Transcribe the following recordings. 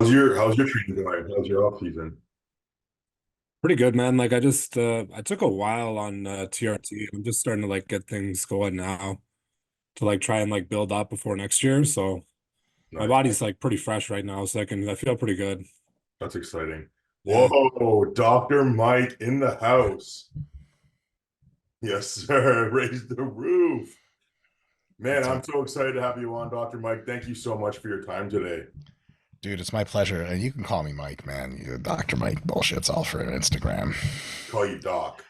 How's your training going? How's your off season? Pretty good, man. Like I took a while on TRT. I'm just starting to like get things going now to like try and like build up before next year. So my Nice. body's like pretty fresh right now, so I feel pretty good. That's exciting. Yeah. Whoa, Dr. Mike in the house. Yes, sir. Raise the roof. Man, What's I'm up, so excited to have you on, Dr. Mike. Thank you so much for your time today. dude? It's my pleasure. And you can call me Mike, man. You Dr. Mike bullshit's all for Instagram. Call you Doc.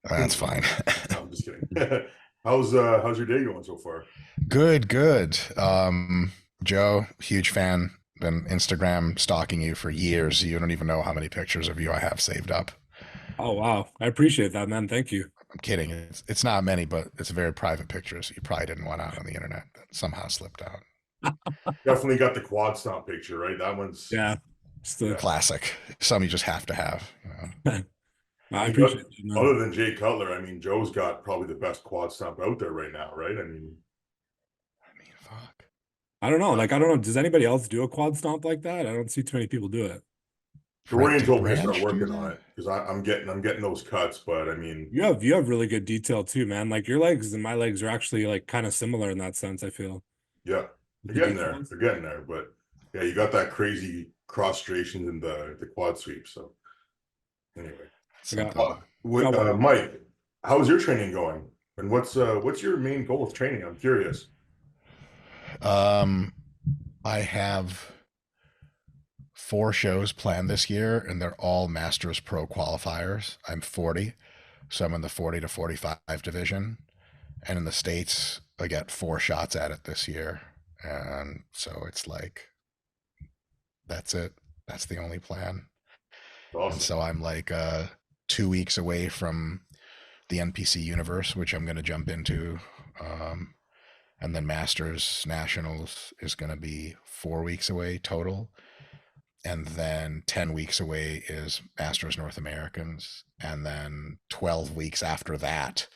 That's fine. No, I'm just kidding. How's your day going so far? Good, good. Joe, huge fan. Been Instagram stalking you for years. You don't even know how many pictures of you I have saved up. Oh wow. I appreciate that, man. Thank you. I'm kidding. It's not many, but it's a very private picture, so you probably didn't want out on the internet. That somehow slipped out. Definitely got the quad stomp picture, right? That one's Yeah. Just yeah. Classic. Some you just have to have. I You got appreciate it, man. other than Jay Cutler, I mean, Joe's got probably the best quad stomp out there right now, right? I mean, I mean, fuck. I don't know. Like I don't know. Does anybody else do a quad stomp like that? I don't see too many people do it. Dorian Did told me to start Branch do working on that? it because I'm getting those cuts, but I mean, You have really good detail too, man. Like your legs and my legs are actually like kind of similar in that sense, I feel. yeah, they're The getting there. details. They're getting there. But yeah, you got that crazy cross-striation in the quad sweep. So anyway, I got Something. got one. Mike, how's your training going? And what's your main goal with training? I'm curious. Um, I have 4 shows planned this year, and they're all Masters Pro qualifiers. I'm 40, so I'm in the 40 to 45 division. And in the States, I get 4 shots at it this year. And so it's like, that's it. That's the only plan. And Awesome. so I'm like 2 weeks away from the NPC universe, which I'm going to jump into. Um, and then Masters Nationals is going to be 4 weeks away total. And then 10 weeks away is Masters North Americans. And then 12 weeks after that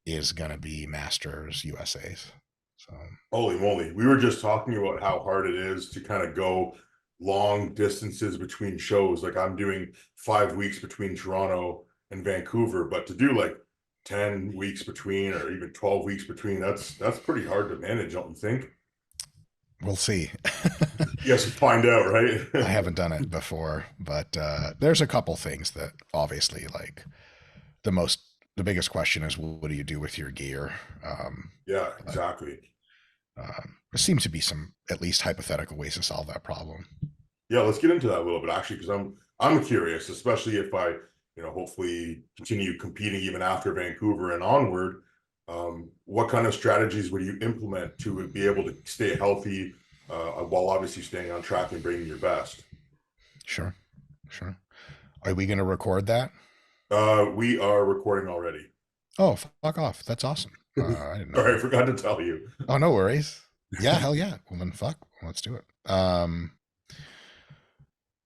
is going to be Masters USA's. So, Holy moly. We were just talking about how hard it is to kind of go long distances between shows. Like I'm doing 5 weeks between Toronto and Vancouver, but to do like 10 weeks between or even 12 weeks between, that's pretty hard to manage, don't you think? we'll see. Yes, you find out, right? I haven't done it before, but there's a couple things that obviously, like, the most, the biggest question is, what do you do with your gear? Yeah, But exactly. there seems to be some at least hypothetical ways to solve that problem. Yeah, let's get into that a little bit actually, because I'm curious, especially if I, hopefully continue competing even after Vancouver and onward. What kind of strategies would you implement to be able to stay healthy while obviously staying on track and bringing your best? Sure, sure. Are we going to record that? We are recording already. Oh, fuck off. That's awesome. I didn't know Sorry, I that. forgot to tell you. Oh, no worries. Yeah, hell yeah. Well, then fuck. Let's do it.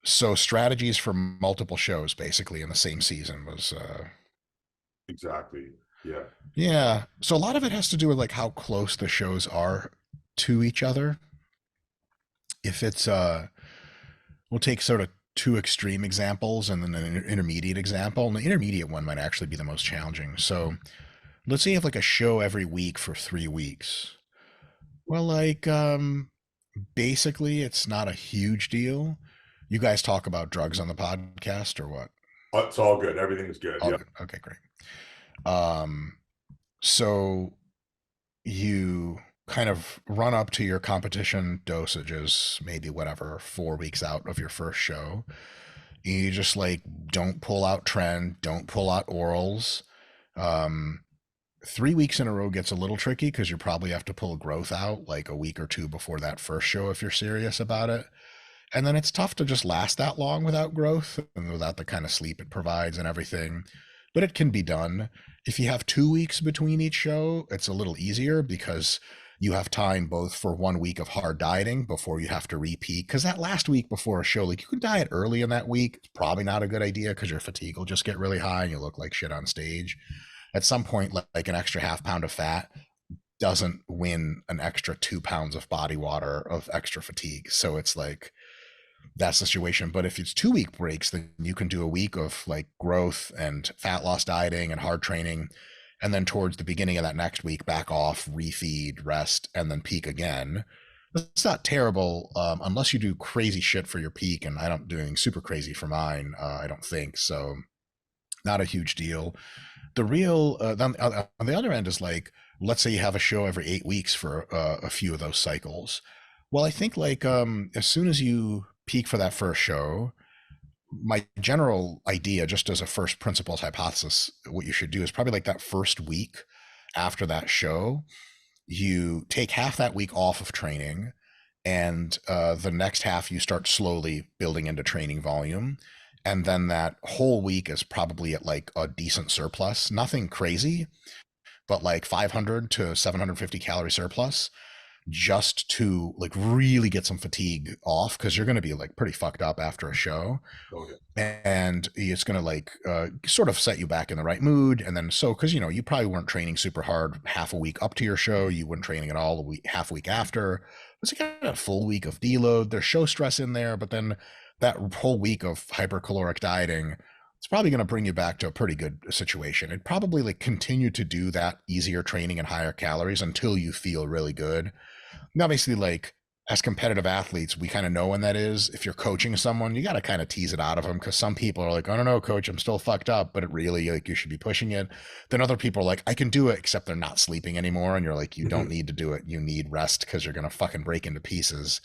So strategies for multiple shows basically in the same season was Exactly. Yeah. yeah. So a lot of it has to do with like how close the shows are to each other. If it's we'll take sort of two extreme examples and then an intermediate example. And the intermediate one might actually be the most challenging. So let's say you have like a show every week for 3 weeks. Well, like basically it's not a huge deal. You guys talk about drugs on the podcast or what? It's all good. Everything's good. All Yeah. good. Okay, great. Um, so you kind of run up to your competition dosages, maybe whatever, 4 weeks out of your first show. You just like don't pull out trend, don't pull out orals. Um, 3 weeks in a row gets a little tricky because you probably have to pull growth out like a week or two before that first show if you're serious about it. And then it's tough to just last that long without growth and without the kind of sleep it provides and everything. But it can be done. If you have 2 weeks between each show, it's a little easier because you have time both for 1 week of hard dieting before you have to repeat. Because that last week before a show, like you can diet early in that week. It's probably not a good idea because your fatigue will just get really high and you look like shit on stage. At some point, like an extra half pound of fat doesn't win an extra 2 pounds of body water of extra fatigue. So it's like that's the situation. But if it's 2 week breaks, then you can do a week of like growth and fat loss dieting and hard training. And then towards the beginning of that next week, back off, refeed, rest, and then peak again. It's not terrible, unless you do crazy shit for your peak. And I don't do anything super crazy for mine. I don't think so. Not a huge deal. The real, then on the other end is like, let's say you have a show every 8 weeks for a few of those cycles. Well, I think like as soon as you peak for that first show, my general idea, just as a first principles hypothesis, what you should do is probably like that first week after that show, you take half that week off of training, and the next half you start slowly building into training volume. And then that whole week is probably at like a decent surplus, nothing crazy, but like 500 to 750 calorie surplus, just to like really get some fatigue off, because you're going to be like pretty fucked up after a show. Okay. And it's going to like sort of set you back in the right mood. And then so because you probably weren't training super hard half a week up to your show, you weren't training at all a week, half a week after. It's like a full week of deload. There's show stress in there, but then that whole week of hypercaloric dieting, it's probably going to bring you back to a pretty good situation. It'd probably like continue to do that easier training and higher calories until you feel really good. And obviously, like as competitive athletes, we kind of know when that is. If you're coaching someone, you got to kind of tease it out of them, because some people are like, I don't know, coach, I'm still fucked up, but it really like you should be pushing it. Then other people are like, I can do it, except they're not sleeping anymore. And you're like, you don't need to do it. You need rest, because you're going to fucking break into pieces.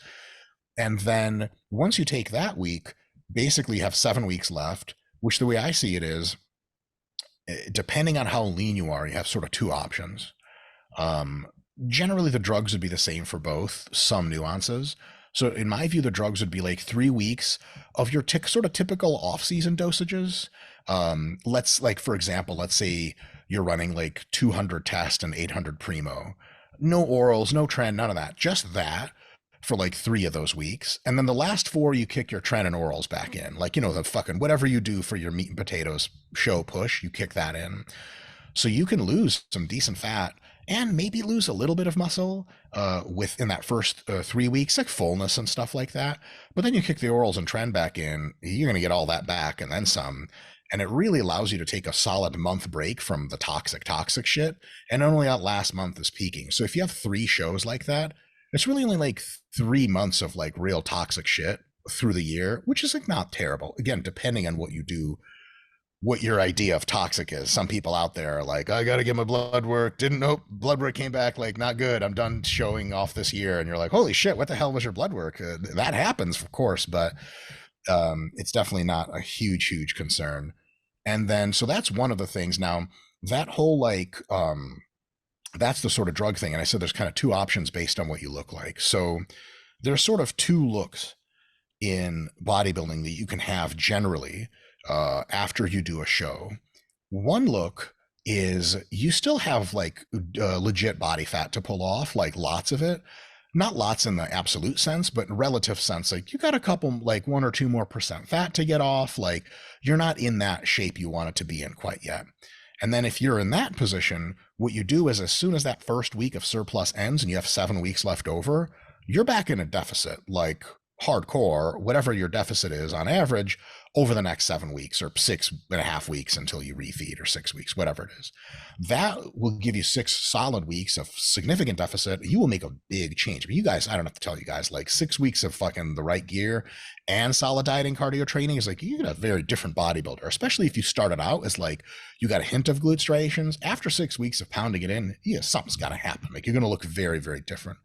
And then once you take that week, basically you have 7 weeks left, which the way I see it is, depending on how lean you are, you have sort of two options. Generally, the drugs would be the same for both, some nuances. So in my view, the drugs would be like 3 weeks of your sort of typical off-season dosages. Let's like, for example, let's say you're running like 200 test and 800 primo. No orals, no tren, none of that. Just that for like 3 of those weeks. And then the last 4, you kick your tren and orals back in. Like, the fucking whatever you do for your meat and potatoes show push, you kick that in. So you can lose some decent fat and maybe lose a little bit of muscle within that first 3 weeks, like fullness and stuff like that. But then you kick the orals and trend back in, you're going to get all that back and then some. And it really allows you to take a solid month break from the toxic shit. And only that last month is peaking. So if you have 3 shows like that, it's really only like 3 months of like real toxic shit through the year, which is like not terrible. Again, depending on what you do, what your idea of toxic is. Some people out there are like, I got to get my blood work. Didn't know blood work came back like not good. I'm done showing off this year. And you're like, holy shit, what the hell was your blood work? That happens, of course, but it's definitely not a huge concern. And then, so that's one of the things. Now, that whole like, that's the sort of drug thing. And I said there's kind of 2 options based on what you look like. So there's sort of 2 looks in bodybuilding that you can have generally after you do a show. One look is you still have like legit body fat to pull off, like lots of it. Not lots in the absolute sense, but in relative sense, like you got a couple, like 1 or 2 more % fat to get off. Like you're not in that shape you want it to be in quite yet. And then if you're in that position, what you do is as soon as that first week of surplus ends and you have 7 weeks left over, you're back in a deficit, like hardcore, whatever your deficit is on average over the next 7 weeks or 6.5 weeks until you refeed, or 6 weeks, whatever it is. That will give you 6 solid weeks of significant deficit. You will make a big change. But you guys, I don't have to tell you guys, like 6 weeks of fucking the right gear and solid dieting, cardio training is like, you get a very different bodybuilder, especially if you started out as like, you got a hint of glute striations. After 6 weeks of pounding it in, yeah, something's got to happen. Like you're going to look very, very different.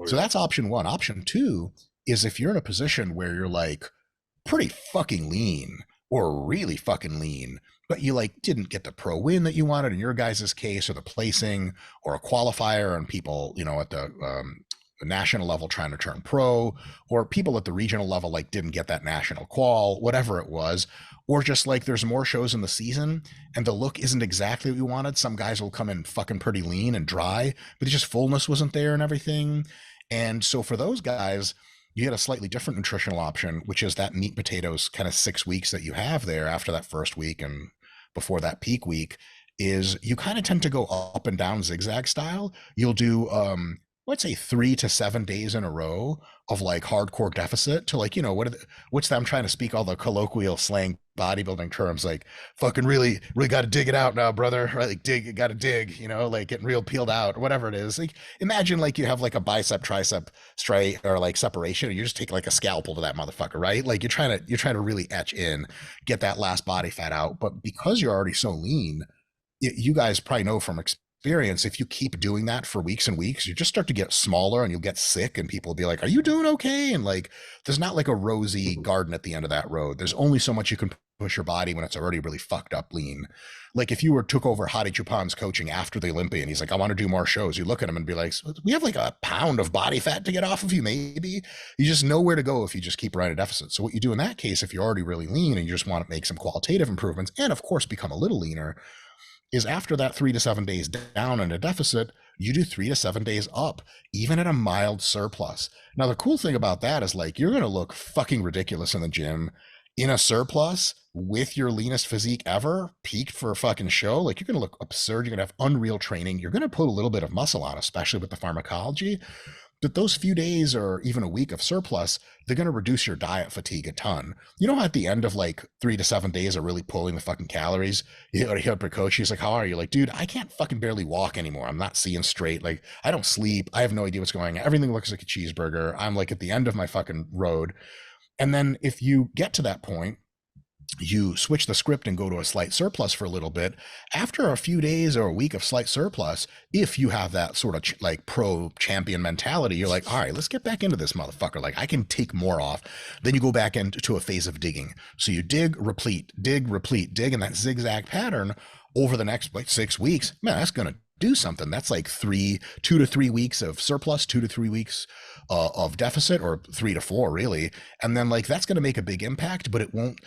So that's option 1. Option 2 is if you're in a position where you're like pretty fucking lean or really fucking lean, but you like didn't get the pro win that you wanted in your guys' case, or the placing or a qualifier, and people, at the national level trying to turn pro, or people at the regional level like didn't get that national qual, whatever it was, or just like there's more shows in the season and the look isn't exactly what you wanted. Some guys will come in fucking pretty lean and dry, but just fullness wasn't there and everything. And so for those guys, you get a slightly different nutritional option, which is that meat potatoes kind of 6 weeks that you have there after that first week and before that peak week, is you kind of tend to go up and down zigzag style. You'll do let's say 3 to 7 days in a row of like hardcore deficit to like, you know, what's that? I'm trying to speak all the colloquial slang bodybuilding terms, like fucking really got to dig it out now, brother, right? Like got to dig, you know, like getting real peeled out or whatever it is. Like imagine like you have like a bicep tricep straight or like separation, and you just take like a scalpel to that motherfucker, right? Like you're trying to really etch in, get that last body fat out. But because you're already so lean, you guys probably know from experience, if you keep doing that for weeks and weeks, you just start to get smaller and you'll get sick, and people will be like, are you doing okay? And like there's not like a rosy garden at the end of that road. There's only so much you can push your body when it's already really fucked up lean. Like if you took over Hadi Choopan's coaching after the Olympia and he's like, I want to do more shows, you look at him and be like, we have like a pound of body fat to get off of you, maybe. You just know where to go if you just keep running a deficit. So what you do in that case, if you're already really lean and you just want to make some qualitative improvements and of course become a little leaner, is after that 3 to 7 days down in a deficit, you do 3 to 7 days up, even at a mild surplus. Now, the cool thing about that is like, you're going to look fucking ridiculous in the gym in a surplus with your leanest physique ever, peaked for a fucking show. Like you're going to look absurd. You're going to have unreal training. You're going to put a little bit of muscle on, especially with the pharmacology. But those few days or even a week of surplus, they're going to reduce your diet fatigue a ton. You know, at the end of like 3 to 7 days of really pulling the fucking calories, you hit up your coach. He's like, how are you? Like, dude, I can't fucking barely walk anymore. I'm not seeing straight. Like, I don't sleep. I have no idea what's going on. Everything looks like a cheeseburger. I'm like at the end of my fucking road. And then if you get to that point, you switch the script and go to a slight surplus for a little bit. After a few days or a week of slight surplus, if you have that sort of like pro champion mentality, you're like, all right, let's get back into this motherfucker. Like I can take more off. Then you go back into a phase of digging. So you dig, replete, dig in that zigzag pattern over the next like 6 weeks. Man, that's going to do something. That's like 2 to 3 weeks of surplus, 2 to 3 weeks of deficit, or 3 to 4 really. And then like that's going to make a big impact, but it won't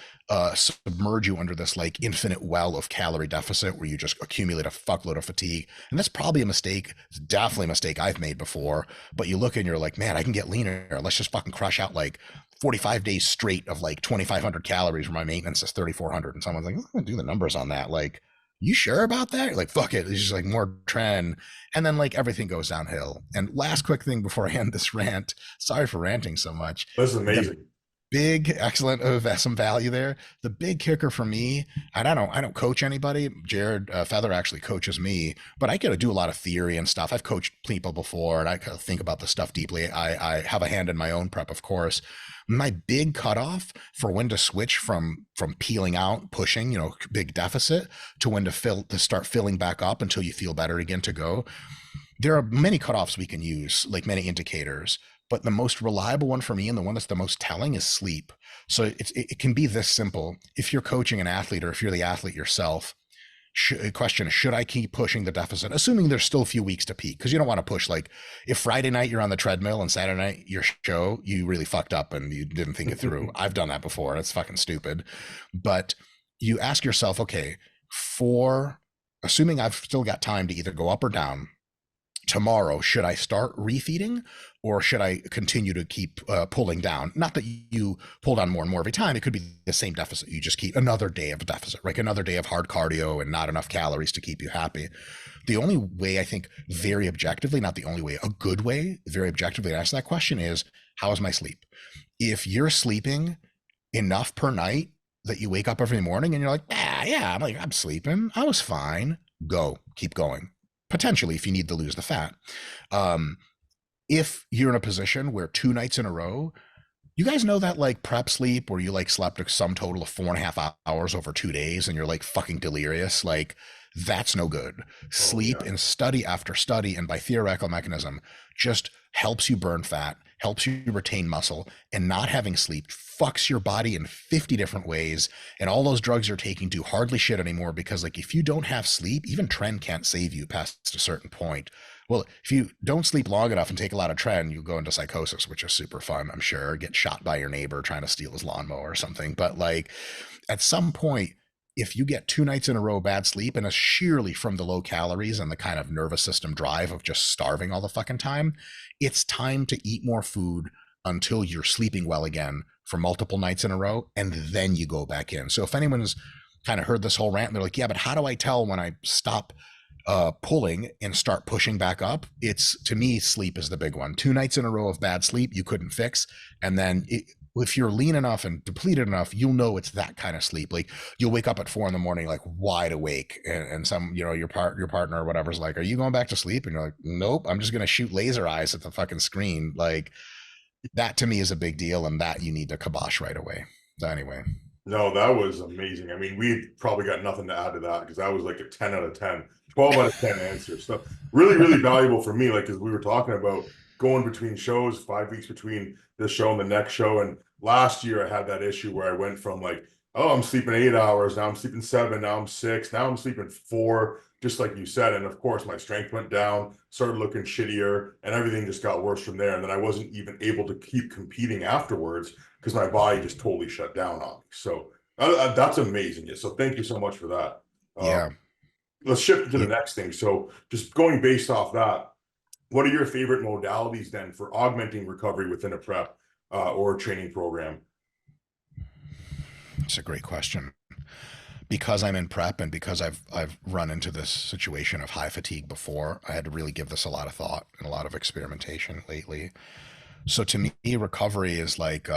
submerge you under this like infinite well of calorie deficit where you just accumulate a fuckload of fatigue. And that's probably a mistake. It's definitely a mistake I've made before. But you look and you're like, man, I can get leaner. Let's just fucking crush out like 45 days straight of like 2,500 calories where my maintenance is 3,400. And someone's like, I'm going to do the numbers on that. Like, you sure about that? You're like, fuck it. It's just like more trend. And then like everything goes downhill. And last quick thing before I end this rant, sorry for ranting so much. This is amazing. Big, excellent of some value there. The big kicker for me, and I don't coach anybody. Jared Feather actually coaches me, but I get to do a lot of theory and stuff. I've coached people before, and I kind of think about the stuff deeply. I have a hand in my own prep, of course. My big cutoff for when to switch from peeling out, pushing, you know, big deficit, to when to start filling back up until you feel better again to go. There are many cutoffs we can use, like many indicators. But the most reliable one for me, and the one that's the most telling, is sleep. So it can be this simple. If you're coaching an athlete, or if you're the athlete yourself, question is, should I keep pushing the deficit? Assuming there's still a few weeks to peak, because you don't want to push, like if Friday night you're on the treadmill and Saturday night your show, you really fucked up and you didn't think it through. I've done that before. It's fucking stupid. But you ask yourself, okay, assuming I've still got time to either go up or down, tomorrow, should I start refeeding, or should I continue to keep pulling down? Not that you pull down more and more every time. It could be the same deficit. You just keep another day of deficit, like another day of hard cardio and not enough calories to keep you happy. The only way, I think, very objectively, not the only way, a good way, very objectively to answer that question is, how is my sleep? If you're sleeping enough per night that you wake up every morning and you're like, yeah, I'm sleeping, I was fine, keep going. Potentially, if you need to lose the fat. If you're in a position where 2 nights in a row, you guys know that like prep sleep where you like slept a sum total of 4.5 hours over 2 days and you're like fucking delirious, like that's no good. Sleep in study after study and by theoretical mechanism just helps you burn fat, helps you retain muscle, and not having sleep fucks your body in 50 different ways. And all those drugs you're taking do hardly shit anymore, because like if you don't have sleep, even Tren can't save you past a certain point. Well, if you don't sleep long enough and take a lot of Tren, you'll go into psychosis, which is super fun, I'm sure. Get shot by your neighbor trying to steal his lawnmower or something. But like at some point, if you get 2 nights in a row bad sleep, and it's sheerly from the low calories and the kind of nervous system drive of just starving all the fucking time, it's time to eat more food until you're sleeping well again for multiple nights in a row, and then you go back in. So if anyone's kind of heard this whole rant and they're like, yeah, but how do I tell when I stop pulling and start pushing back up, it's, to me, sleep is the big one. 2 nights in a row of bad sleep you couldn't fix, and then if you're lean enough and depleted enough, you'll know it's that kind of sleep. Like, you'll wake up at 4 a.m, like wide awake, and some, your partner or whatever's like, "Are you going back to sleep?" And you're like, "Nope, I'm just gonna shoot laser eyes at the fucking screen." Like, that to me is a big deal, and that you need to kibosh right away. So anyway. No, that was amazing. I mean, we probably got nothing to add to that because that was like a 10 out of 10, 12 out of 10 answers. So really, really valuable for me. Like, because we were talking about going between shows, 5 weeks between this show and the next show. And last year I had that issue where I went from like, oh, I'm sleeping 8 hours. Now I'm sleeping 7. Now I'm 6. Now I'm sleeping 4, just like you said. And of course, my strength went down, started looking shittier, and everything just got worse from there. And then I wasn't even able to keep competing afterwards because my body just totally shut down on me. So that's amazing. Yeah. So thank you so much for that. Yeah. Let's shift to the next thing. So just going based off that, what are your favorite modalities then for augmenting recovery within a prep or a training program? It's a great question. Because I'm in prep and because I've run into this situation of high fatigue before, I had to really give this a lot of thought and a lot of experimentation lately. So to me, recovery is like,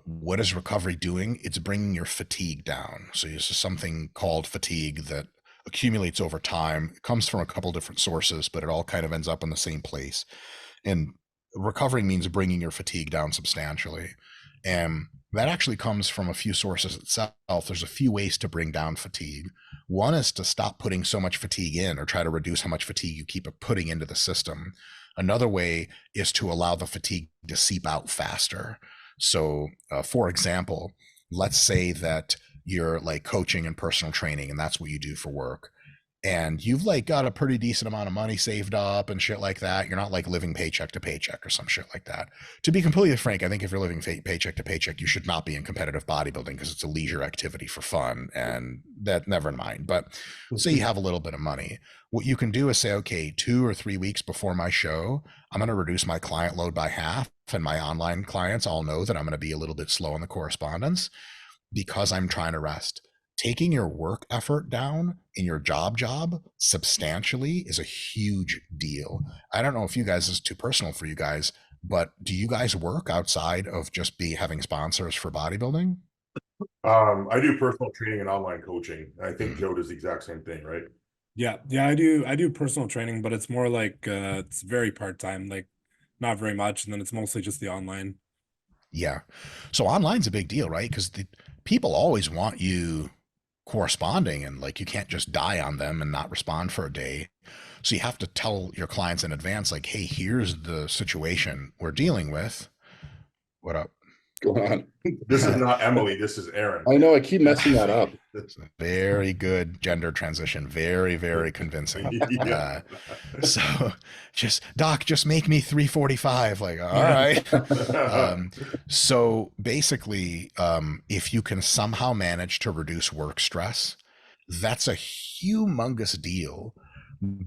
what is recovery doing? It's bringing your fatigue down. So this is something called fatigue that accumulates over time. It comes from a couple different sources, but it all kind of ends up in the same place. And recovery means bringing your fatigue down substantially. And that actually comes from a few sources itself. There's a few ways to bring down fatigue. One is to stop putting so much fatigue in, or try to reduce how much fatigue you keep putting into the system. Another way is to allow the fatigue to seep out faster. So, for example, let's say that you're like coaching and personal training, and that's what you do for work. And you've like got a pretty decent amount of money saved up and shit like that. You're not like living paycheck to paycheck or some shit like that. To be completely frank, I think if you're living paycheck to paycheck, you should not be in competitive bodybuilding because it's a leisure activity for fun, and that, never mind. But say you have a little bit of money. What you can do is say, okay, 2 or 3 weeks before my show, I'm going to reduce my client load by half, and my online clients all know that I'm going to be a little bit slow in the correspondence because I'm trying to rest. Taking your work effort down in your job substantially is a huge deal. I don't know if you guys, this is too personal for you guys, but do you guys work outside of just having sponsors for bodybuilding? I do personal training and online coaching. I think Joe does the exact same thing, right? Yeah, I do personal training, but it's more like it's very part-time, like not very much, and then it's mostly just the online. Yeah. So online's a big deal, right? Because the people always want you corresponding, and like you can't just die on them and not respond for a day. So you have to tell your clients in advance, like, hey, here's the situation we're dealing with. What up? Go on. This is not Emily, this is Aaron. I know, I keep messing that up. It's a very good gender transition. Very, very convincing. Yeah. So doc, just make me 345. Like, all right. So basically, if you can somehow manage to reduce work stress, that's a humongous deal,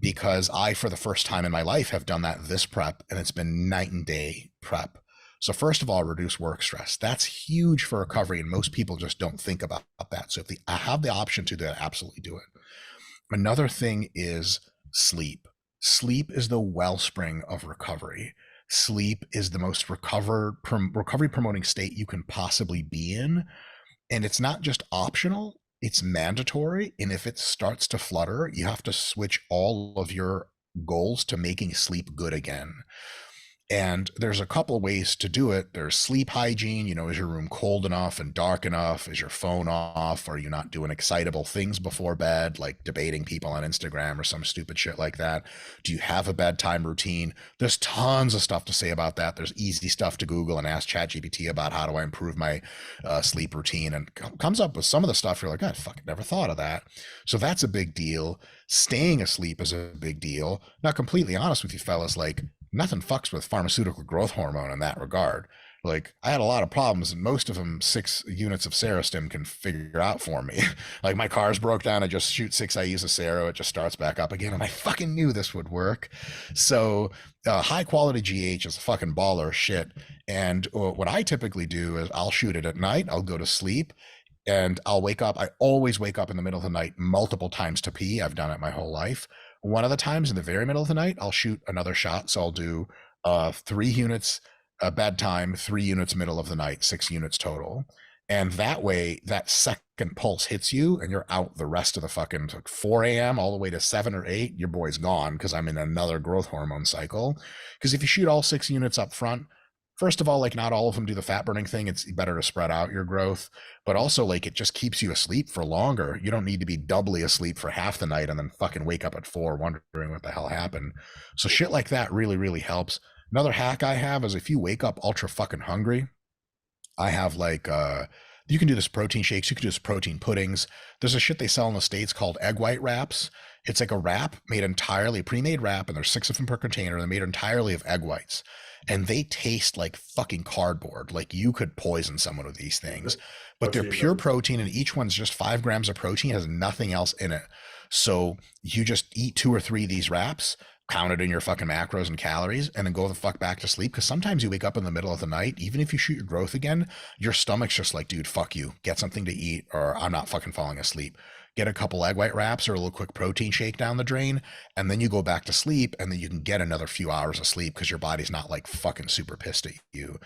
because I, for the first time in my life, have done that this prep, and it's been night and day prep. So first of all, reduce work stress. That's huge for recovery, and most people just don't think about that. So if I have the option to do that, absolutely do it. Another thing is sleep. Sleep is the wellspring of recovery. Sleep is the most recovery promoting state you can possibly be in. And it's not just optional, it's mandatory. And if it starts to flutter, you have to switch all of your goals to making sleep good again. And there's a couple ways to do it. There's sleep hygiene. Is your room cold enough and dark enough? Is your phone off? Are you not doing excitable things before bed, like debating people on Instagram or some stupid shit like that? Do you have a bedtime routine? There's tons of stuff to say about that. There's easy stuff to Google and ask ChatGPT about how do I improve my sleep routine, and comes up with some of the stuff you're like, I fucking never thought of that. So that's a big deal. Staying asleep is a big deal. Not completely honest with you fellas, like, nothing fucks with pharmaceutical growth hormone in that regard. Like, I had a lot of problems, and most of them 6 units of Serostim can figure out for me. Like, my car's broke down, I just shoot 6 IUs of Sero, it just starts back up again, and I fucking knew this would work. So high quality GH is a fucking baller of shit. And what I typically do is I'll shoot it at night, I'll go to sleep, and I'll wake up. I always wake up in the middle of the night multiple times to pee. I've done it my whole life. One of the times in the very middle of the night, I'll shoot another shot. So I'll do 3 units bedtime, 3 units middle of the night, 6 units total. And that way, that second pulse hits you and you're out the rest of the fucking 4 a.m. all the way to 7 or 8. Your boy's gone because I'm in another growth hormone cycle. Because if you shoot all 6 units up front, first of all, like not all of them do the fat burning thing. It's better to spread out your growth, but also like it just keeps you asleep for longer. You don't need to be doubly asleep for half the night and then fucking wake up at 4 wondering what the hell happened. So shit like that really, really helps. Another hack I have is if you wake up ultra fucking hungry, I have like you can do this protein shakes, you can do this protein puddings. There's a shit they sell in the States called egg white wraps. It's like a wrap made entirely, pre-made wrap, and there's 6 of them per container. They're made entirely of egg whites. And they taste like fucking cardboard. Like you could poison someone with these things. But they're pure protein, and each one's just 5 grams of protein, has nothing else in it. So you just eat 2 or 3 of these wraps, count it in your fucking macros and calories, and then go the fuck back to sleep. Because sometimes you wake up in the middle of the night, even if you shoot your growth again, your stomach's just like, dude, fuck you, get something to eat, or I'm not fucking falling asleep. Get a couple egg white wraps or a little quick protein shake down the drain, and then you go back to sleep, and then you can get another few hours of sleep because your body's not like fucking super pissed at you.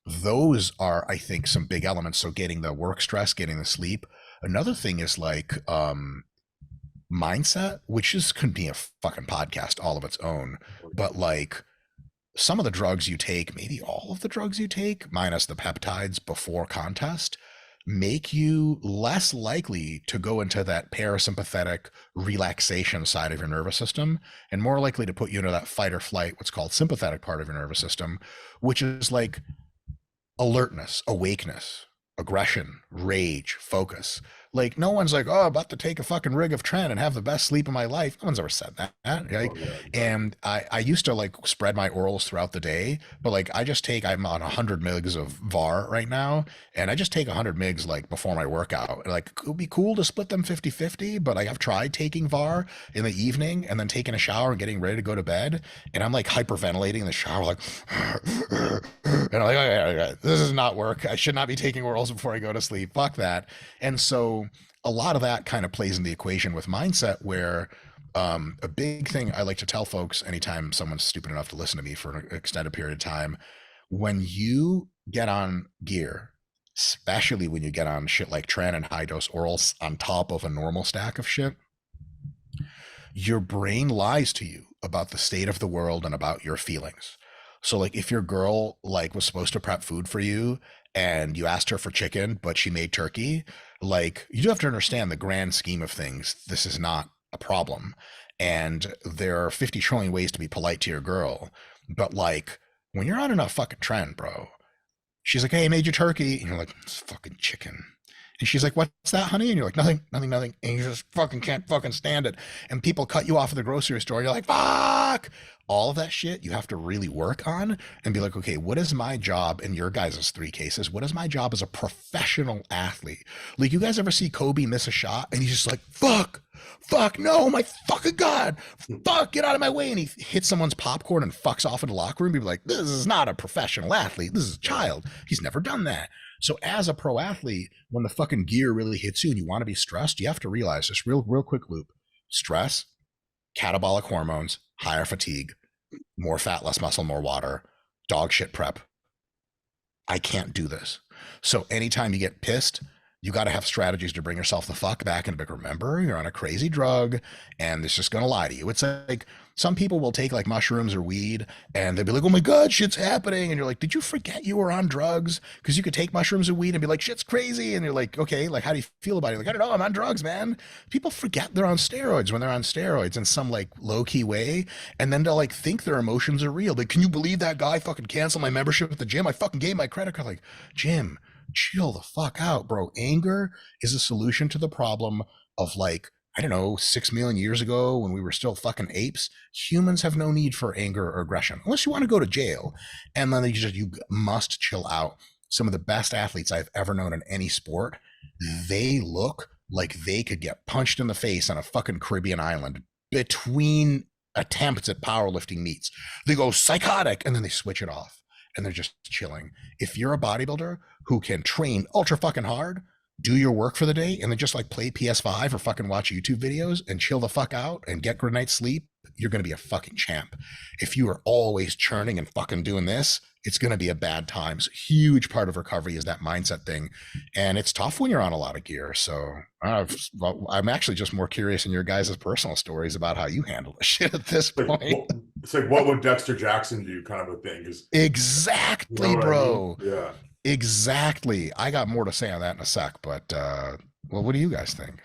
Those are, I think, some big elements. So getting the work stress, getting the sleep. Another thing is like mindset, which is could be a fucking podcast all of its own. But like some of the drugs you take, maybe all of the drugs you take, minus the peptides before contest, make you less likely to go into that parasympathetic relaxation side of your nervous system and more likely to put you into that fight or flight, what's called sympathetic part of your nervous system, which is like alertness, awakeness, aggression, rage, focus. Like no one's like, oh, about to take a fucking rig of Tren and have the best sleep of my life. No one's ever said that. Like, and I used to like spread my orals throughout the day, but like I'm on 100 mgs of VAR right now, and I just take 100 mgs like before my workout. Like it would be cool to split them 50-50, but like I've tried taking VAR in the evening and then taking a shower and getting ready to go to bed, and I'm like hyperventilating in the shower, like, and I'm like, okay, this does not work. I should not be taking orals before I go to sleep. Fuck that. And so a lot of that kind of plays in the equation with mindset, where a big thing I like to tell folks anytime someone's stupid enough to listen to me for an extended period of time, when you get on gear, especially when you get on shit like Tren and high dose orals on top of a normal stack of shit, your brain lies to you about the state of the world and about your feelings. So like if your girl like was supposed to prep food for you and you asked her for chicken, but she made turkey, like you do have to understand the grand scheme of things. This is not a problem. And there are 50 trillion ways to be polite to your girl. But like when you're on enough fucking Tren, bro, she's like, hey, I made you turkey. And you're like, it's fucking chicken. And she's like, what's that, honey? And you're like, nothing. And you just fucking can't fucking stand it. And people cut you off at the grocery store. You're like, fuck. All of that shit you have to really work on and be like, okay, what is my job in your guys' 3 cases? What is my job as a professional athlete? Like, you guys ever see Kobe miss a shot and he's just like, fuck, no, my fucking God, fuck, get out of my way. And he hits someone's popcorn and fucks off in the locker room. People are like, this is not a professional athlete. This is a child. He's never done that. So as a pro athlete, when the fucking gear really hits you and you want to be stressed, you have to realize this real quick loop. Stress, catabolic hormones, higher fatigue, more fat, less muscle, more water, dog shit prep. I can't do this. So anytime you get pissed, you got to have strategies to bring yourself the fuck back and be like, remember, you're on a crazy drug and it's just going to lie to you. It's like some people will take like mushrooms or weed and they'll be like, oh my God, shit's happening. And you're like, did you forget you were on drugs? Because you could take mushrooms or weed and be like, shit's crazy. And you're like, okay, like, how do you feel about it? Like, I don't know, I'm on drugs, man. People forget they're on steroids when they're on steroids in some like low key way. And then they'll like think their emotions are real. Like, can you believe that guy fucking canceled my membership at the gym? I fucking gave my credit card. Like, Jim, chill the fuck out, bro. Anger is a solution to the problem of like, I don't know, 6 million years ago when we were still fucking apes. Humans have no need for anger or aggression unless you want to go to jail. And then you must chill out. Some of the best athletes I've ever known in any sport, they look like they could get punched in the face on a fucking Caribbean island between attempts at powerlifting meets. They go psychotic and then they switch it off and they're just chilling. If you're a bodybuilder who can train ultra fucking hard, do your work for the day, and then just like play PS5 or fucking watch YouTube videos and chill the fuck out and get good night's sleep, you're going to be a fucking champ. If you are always churning and fucking doing this, it's going to be a bad time. So huge part of recovery is that mindset thing. And it's tough when you're on a lot of gear. So I'm actually just more curious in your guys' personal stories about how you handle the shit at this point. It's like, what would Dexter Jackson do kind of a thing? Exactly, you know bro. I mean? Yeah. Exactly. I got more to say on that in a sec, but well, what do you guys think?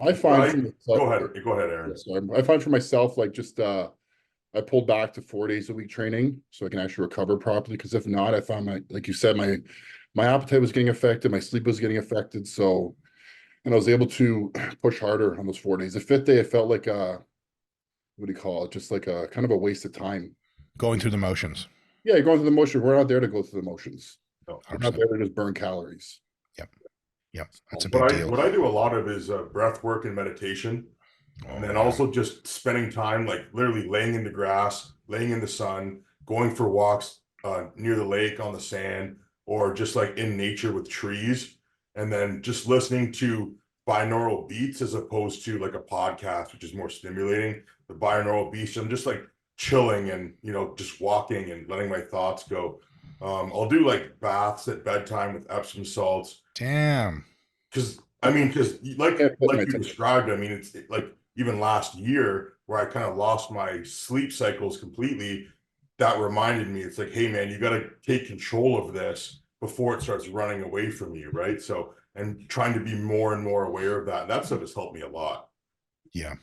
I find for Go myself, ahead, Aaron. yeah, sorry. I find for myself, like just I pulled back to 4 days a week training so I can actually recover properly. Because if not, I found like you said, my appetite was getting affected, my sleep was getting affected. So, and I was able to push harder on those 4 days. The fifth day, it felt like what do you call it? Just like a kind of a waste of time. Going through the motions. Yeah, you're going through the motion. We're not there to go through the motions. No, we're not there to just burn calories. Yep. That's a big deal. What I do a lot of is breath work and meditation. And then also just spending time, like literally laying in the grass, laying in the sun, going for walks near the lake on the sand, or just like in nature with trees. And then just listening to binaural beats as opposed to like a podcast, which is more stimulating. The binaural beats, I'm just like chilling and, just walking and letting my thoughts go. I'll do like baths at bedtime with Epsom salts. Damn. Because like you described, it's like even last year where I kind of lost my sleep cycles completely. That reminded me, it's like, hey man, you got to take control of this before it starts running away from you, right? So, and trying to be more and more aware of that. And that stuff has helped me a lot. Yeah.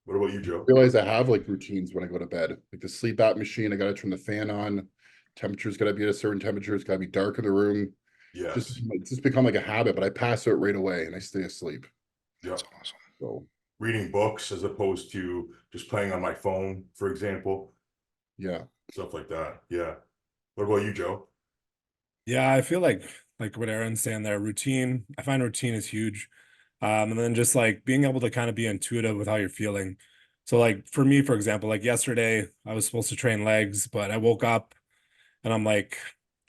What about you, Joe? I realize I have like routines when I go to bed, like the sleep app machine. I got to turn the fan on. Temperature's got to be at a certain temperature. It's got to be dark in the room. Yes. Just become like a habit, but I pass out right away and I stay asleep. That's awesome. So reading books as opposed to just playing on my phone, for example. Yeah. Stuff like that. Yeah. What about you, Joe? Yeah, I feel like what Aaron's saying there, routine. I find routine is huge. And then just like being able to kind of be intuitive with how you're feeling. So like for me, for example, like yesterday I was supposed to train legs, but I woke up and I'm like,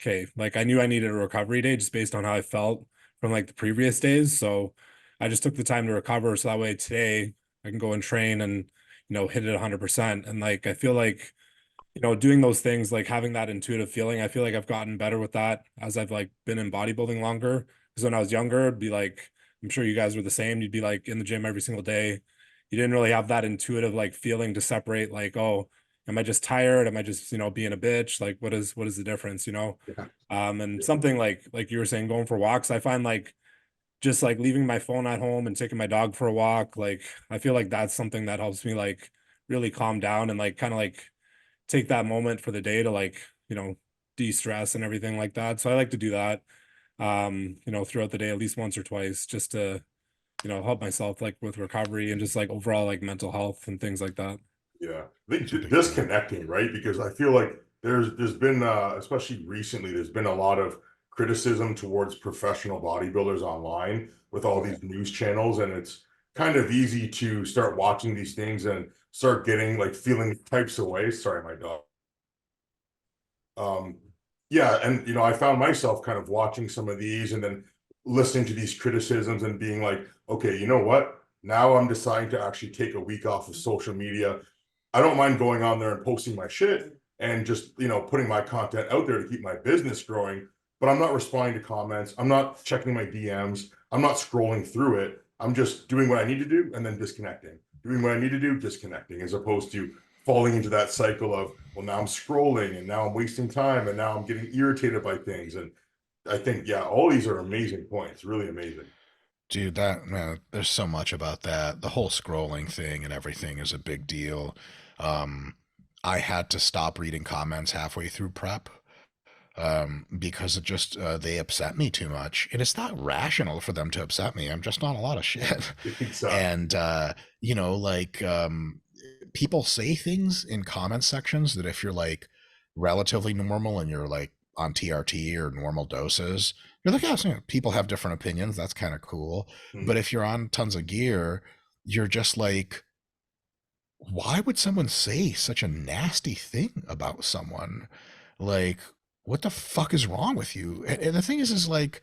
okay, like I knew I needed a recovery day just based on how I felt from like the previous days. So I just took the time to recover. So that way today I can go and train and, hit it 100%. And like, I feel like, doing those things, like having that intuitive feeling, I feel like I've gotten better with that as I've like been in bodybuilding longer. Because when I was younger, it'd be like, I'm sure you guys were the same. You'd be like in the gym every single day. You didn't really have that intuitive like feeling to separate like, oh, am I just tired? Am I just, being a bitch? Like, what is the difference, Yeah. And something like you were saying, going for walks, I find like just like leaving my phone at home and taking my dog for a walk. Like, I feel like that's something that helps me like really calm down and like kind of like take that moment for the day to like, de-stress and everything like that. So I like to do that, throughout the day, at least once or twice, just to, help myself like with recovery and just like overall like mental health and things like that. Yeah, I think disconnecting, right? Because I feel like there's been especially recently, there's been a lot of criticism towards professional bodybuilders online with all these news channels, and it's kind of easy to start watching these things and start getting like feeling types of ways. Sorry, my dog. Yeah, and I found myself kind of watching some of these and then listening to these criticisms and being like, okay, you know what? Now I'm deciding to actually take a week off of social media. I don't mind going on there and posting my shit and just, putting my content out there to keep my business growing, but I'm not responding to comments. I'm not checking my DMs. I'm not scrolling through it. I'm just doing what I need to do and then disconnecting, doing what I need to do, disconnecting, as opposed to falling into that cycle of, well, now I'm scrolling and now I'm wasting time and now I'm getting irritated by things. And I think, yeah, all these are amazing points, really amazing. Dude, man, there's so much about that. The whole scrolling thing and everything is a big deal. I had to stop reading comments halfway through prep because it just they upset me too much. And it's not rational for them to upset me. I'm just on a lot of shit. Exactly. And people say things in comment sections that if you're like relatively normal and you're like on TRT or normal doses, you're like, yeah, people have different opinions. That's kind of cool. But if you're on tons of gear, you're just like, why would someone say such a nasty thing about someone? Like, what the fuck is wrong with you? And the thing is like,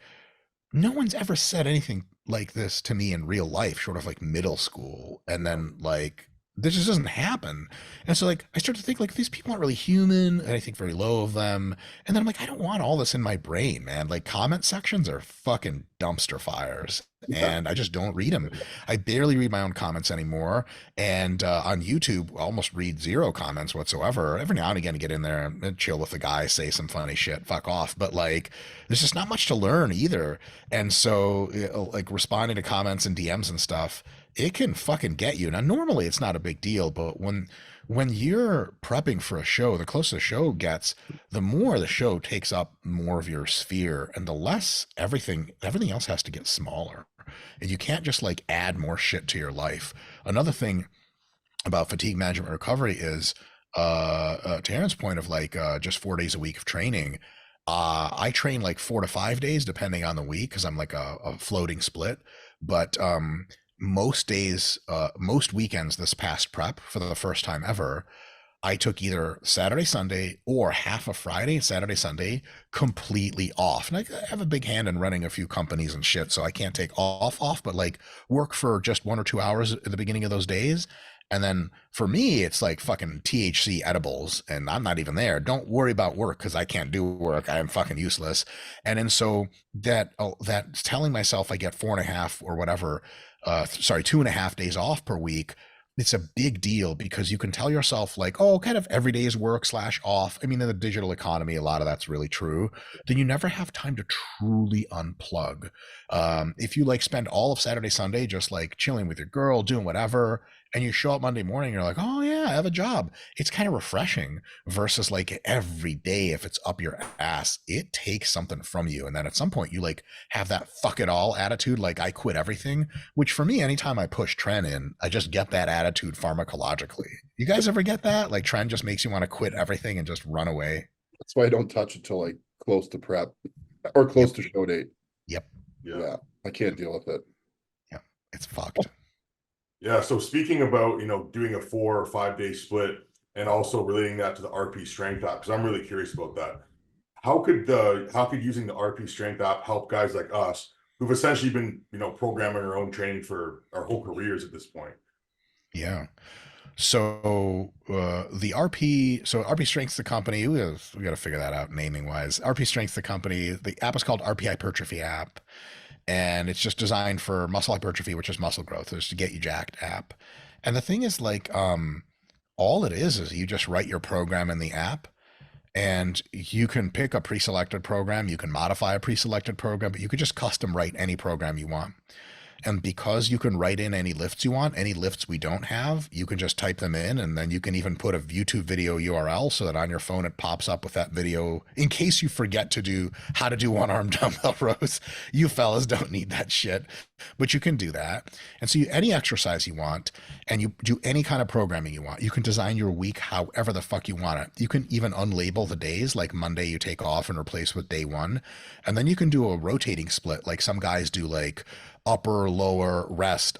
no one's ever said anything like this to me in real life, short of like middle school. And then like this just doesn't happen. And so like I start to think like these people aren't really human, and I think very low of them. And then I'm like, I don't want all this in my brain, man. Like comment sections are fucking dumpster fires. And I just don't read them. I barely read my own comments anymore. And on YouTube, I almost read zero comments whatsoever. Every now and again, I get in there and chill with the guy, say some funny shit, fuck off. But like, there's just not much to learn either. And so, like, responding to comments and DMs and stuff, it can fucking get you. Now, normally it's not a big deal, but when you're prepping for a show, the closer the show gets, the more the show takes up more of your sphere, and the less everything else has to get smaller. And you can't just like add more shit to your life. Another thing about fatigue management recovery is to Aaron's point of like just 4 days a week of training. I train like 4 to 5 days depending on the week, because I'm like a floating split. But most days, most weekends this past prep, for the first time ever, I took either Saturday, Sunday, or half of Friday, Saturday, Sunday, completely off. And I have a big hand in running a few companies and shit, so I can't take off, but like work for just 1 or 2 hours at the beginning of those days. And then for me, it's like fucking THC edibles, and I'm not even there. Don't worry about work, because I can't do work. I am fucking useless. And then so that telling myself I get 4.5 or whatever, 2.5 days off per week, it's a big deal, because you can tell yourself like, oh, kind of every day's work / off. I mean, in the digital economy, a lot of that's really true. Then you never have time to truly unplug. If you like spend all of Saturday, Sunday just like chilling with your girl, doing whatever, and you show up Monday morning, you're like, oh yeah, I have a job. It's kind of refreshing, versus like every day, if it's up your ass, it takes something from you. And then at some point you like have that fuck it all attitude, like I quit everything, which for me, anytime I push Tren in, I just get that attitude pharmacologically. You guys ever get that? Like Tren just makes you want to quit everything and just run away. That's why I don't touch it till like close to prep or close to show date. Yep. Yeah, I can't deal with it. Yeah, it's fucked. Yeah. So speaking about, doing a 4 or 5 day split, and also relating that to the RP Strength app, because I'm really curious about that. How could using the RP Strength app help guys like us who've essentially been, programming our own training for our whole careers at this point? Yeah. So RP Strength's the company. We got to figure that out naming wise. RP Strength's the company. The app is called RP Hypertrophy App, and it's just designed for muscle hypertrophy, which is muscle growth. It's to get you jacked app. And the thing is, like, all it is you just write your program in the app, and you can pick a pre-selected program, you can modify a pre-selected program, but you could just custom write any program you want. And because you can write in any lifts you want, any lifts we don't have, you can just type them in, and then you can even put a YouTube video URL so that on your phone it pops up with that video in case you forget to do how to do one-arm dumbbell rows. You fellas don't need that shit, but you can do that. And so any exercise you want, and you do any kind of programming you want. You can design your week however the fuck you want it. You can even unlabel the days, like Monday you take off and replace with day 1. And then you can do a rotating split, like some guys do, like upper lower rest,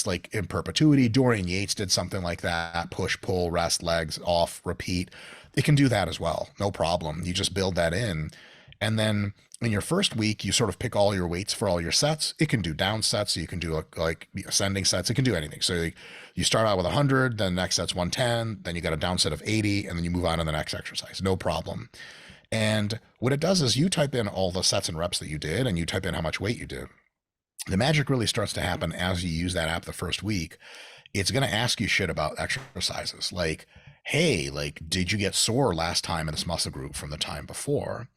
like in perpetuity. Dorian Yates did something like that: push, pull, rest, legs, off, repeat. It can do that as well, no problem. You just build that in, and then in your first week you sort of pick all your weights for all your sets. It can do down sets, so you can do like ascending sets. It can do anything. So you start out with 100, then the next set's 110, then you got a down set of 80, and then you move on to the next exercise, no problem. And what it does is you type in all the sets and reps that you did, and you type in how much weight you did. The magic really starts to happen as you use that app the first week. It's going to ask you shit about exercises, like, hey, like, did you get sore last time in this muscle group from the time before?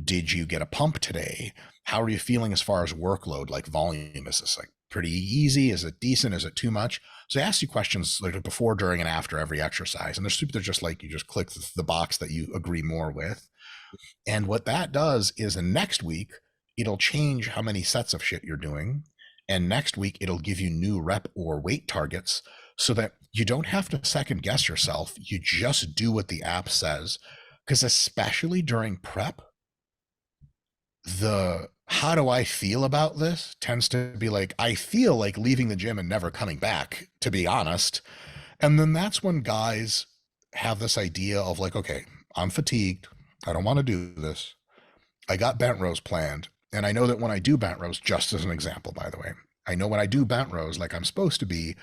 Did you get a pump today? How are you feeling as far as workload, like volume? Is this like pretty easy? Is it decent? Is it too much? So they ask you questions like before, during, and after every exercise. And they're just like, you just click the box that you agree more with. And what that does is the next week, it'll change how many sets of shit you're doing. And next week, it'll give you new rep or weight targets, so that you don't have to second guess yourself. You just do what the app says. Because especially during prep, the how do I feel about this tends to be like, I feel like leaving the gym and never coming back, to be honest. And then that's when guys have this idea of like, okay, I'm fatigued. I don't want to do this. I got bent rows planned. And I know that when I do bent rows, just as an example, by the way, I know when I do bent rows like I'm supposed to be,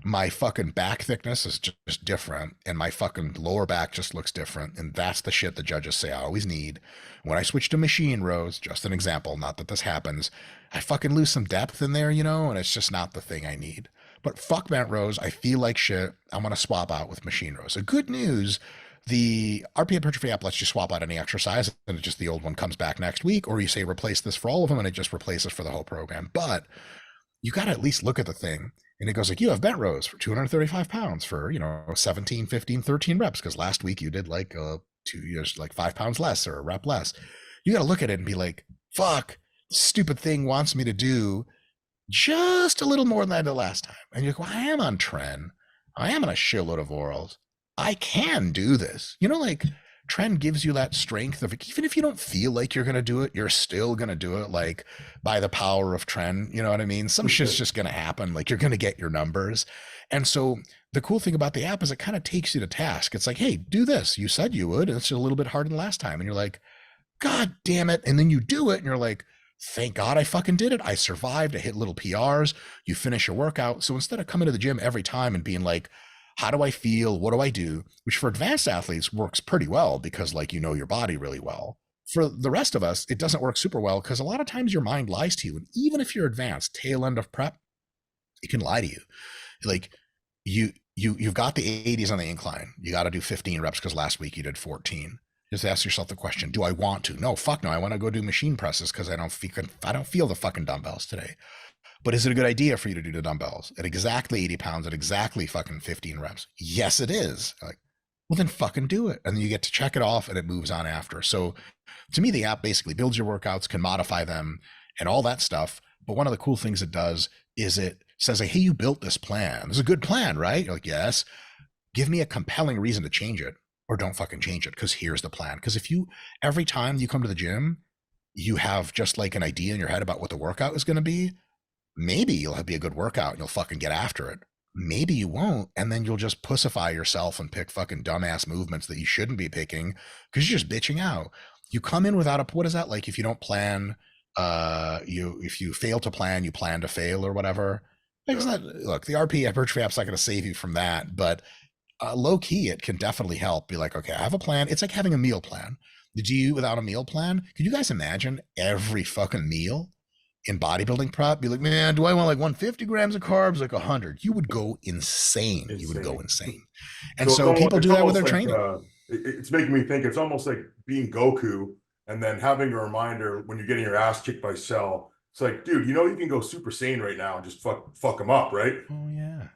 my fucking back thickness is just different, and my fucking lower back just looks different. And that's the shit the judges say I always need. When I switch to machine rows, just an example, not that this happens, I fucking lose some depth in there, you know, and it's just not the thing I need. But fuck bent rows, I feel like shit. I'm gonna swap out with machine rows. So good news, the RP Hypertrophy app lets you swap out any exercise, and it just the old one comes back next week, or you say replace this for all of them, and it just replaces for the whole program. But you got to at least look at the thing. And it goes like, you have bent rows for 235 pounds for, 17, 15, 13 reps. Because last week you did like 2 years, like 5 pounds less or a rep less. You got to look at it and be like, fuck, stupid thing wants me to do just a little more than I did last time. And you're like, well, I am on trend. I am on a shitload of orals. I can do this. Like trend gives you that strength of, even if you don't feel like you're going to do it, you're still going to do it, like by the power of trend. You know what I mean? Some shit's just going to happen. Like you're going to get your numbers. And so the cool thing about the app is it kind of takes you to task. It's like, hey, do this. You said you would. And it's a little bit harder than last time. And you're like, God damn it. And then you do it and you're like, thank God I fucking did it. I survived. I hit little PRs. You finish your workout. So instead of coming to the gym every time and being like, how do I feel? What do I do? Which for advanced athletes works pretty well because like your body really well. For the rest of us, it doesn't work super well because a lot of times your mind lies to you. And even if you're advanced, tail end of prep, it can lie to you. Like you've got the 80s on the incline. You got to do 15 reps because last week you did 14. Just ask yourself the question, do I want to? No, fuck no. I want to go do machine presses because I don't feel the fucking dumbbells today. But is it a good idea for you to do the dumbbells at exactly 80 pounds at exactly fucking 15 reps? Yes, it is. Like, well, then fucking do it. And then you get to check it off and it moves on after. So to me, the app basically builds your workouts, can modify them and all that stuff. But one of the cool things it does is it says, like, hey, you built this plan. This is a good plan, right? You're like, yes. Give me a compelling reason to change it or don't fucking change it because here's the plan. Because if every time you come to the gym, you have just like an idea in your head about what the workout is going to be, maybe you'll be a good workout and you'll fucking get after it. Maybe you won't. And then you'll just pussify yourself and pick fucking dumbass movements that you shouldn't be picking because you're just bitching out. You come in without what is that? Like if you don't plan, if you fail to plan, you plan to fail or whatever. Look, the RP Hypertrophy app's not going to save you from that, but low key, it can definitely help. Be like, okay, I have a plan. It's like having a meal plan. Did you without a meal plan? Could you guys imagine every fucking meal in bodybuilding prep, be like, man, do I want like 150 grams of carbs, like 100? You would go insane. You would go insane. And so people do that with their training. It's making me think it's almost like being Goku and then having a reminder when you're getting your ass kicked by Cell. It's like, dude, you can go Super Saiyan right now and just fuck them up, right? Oh yeah.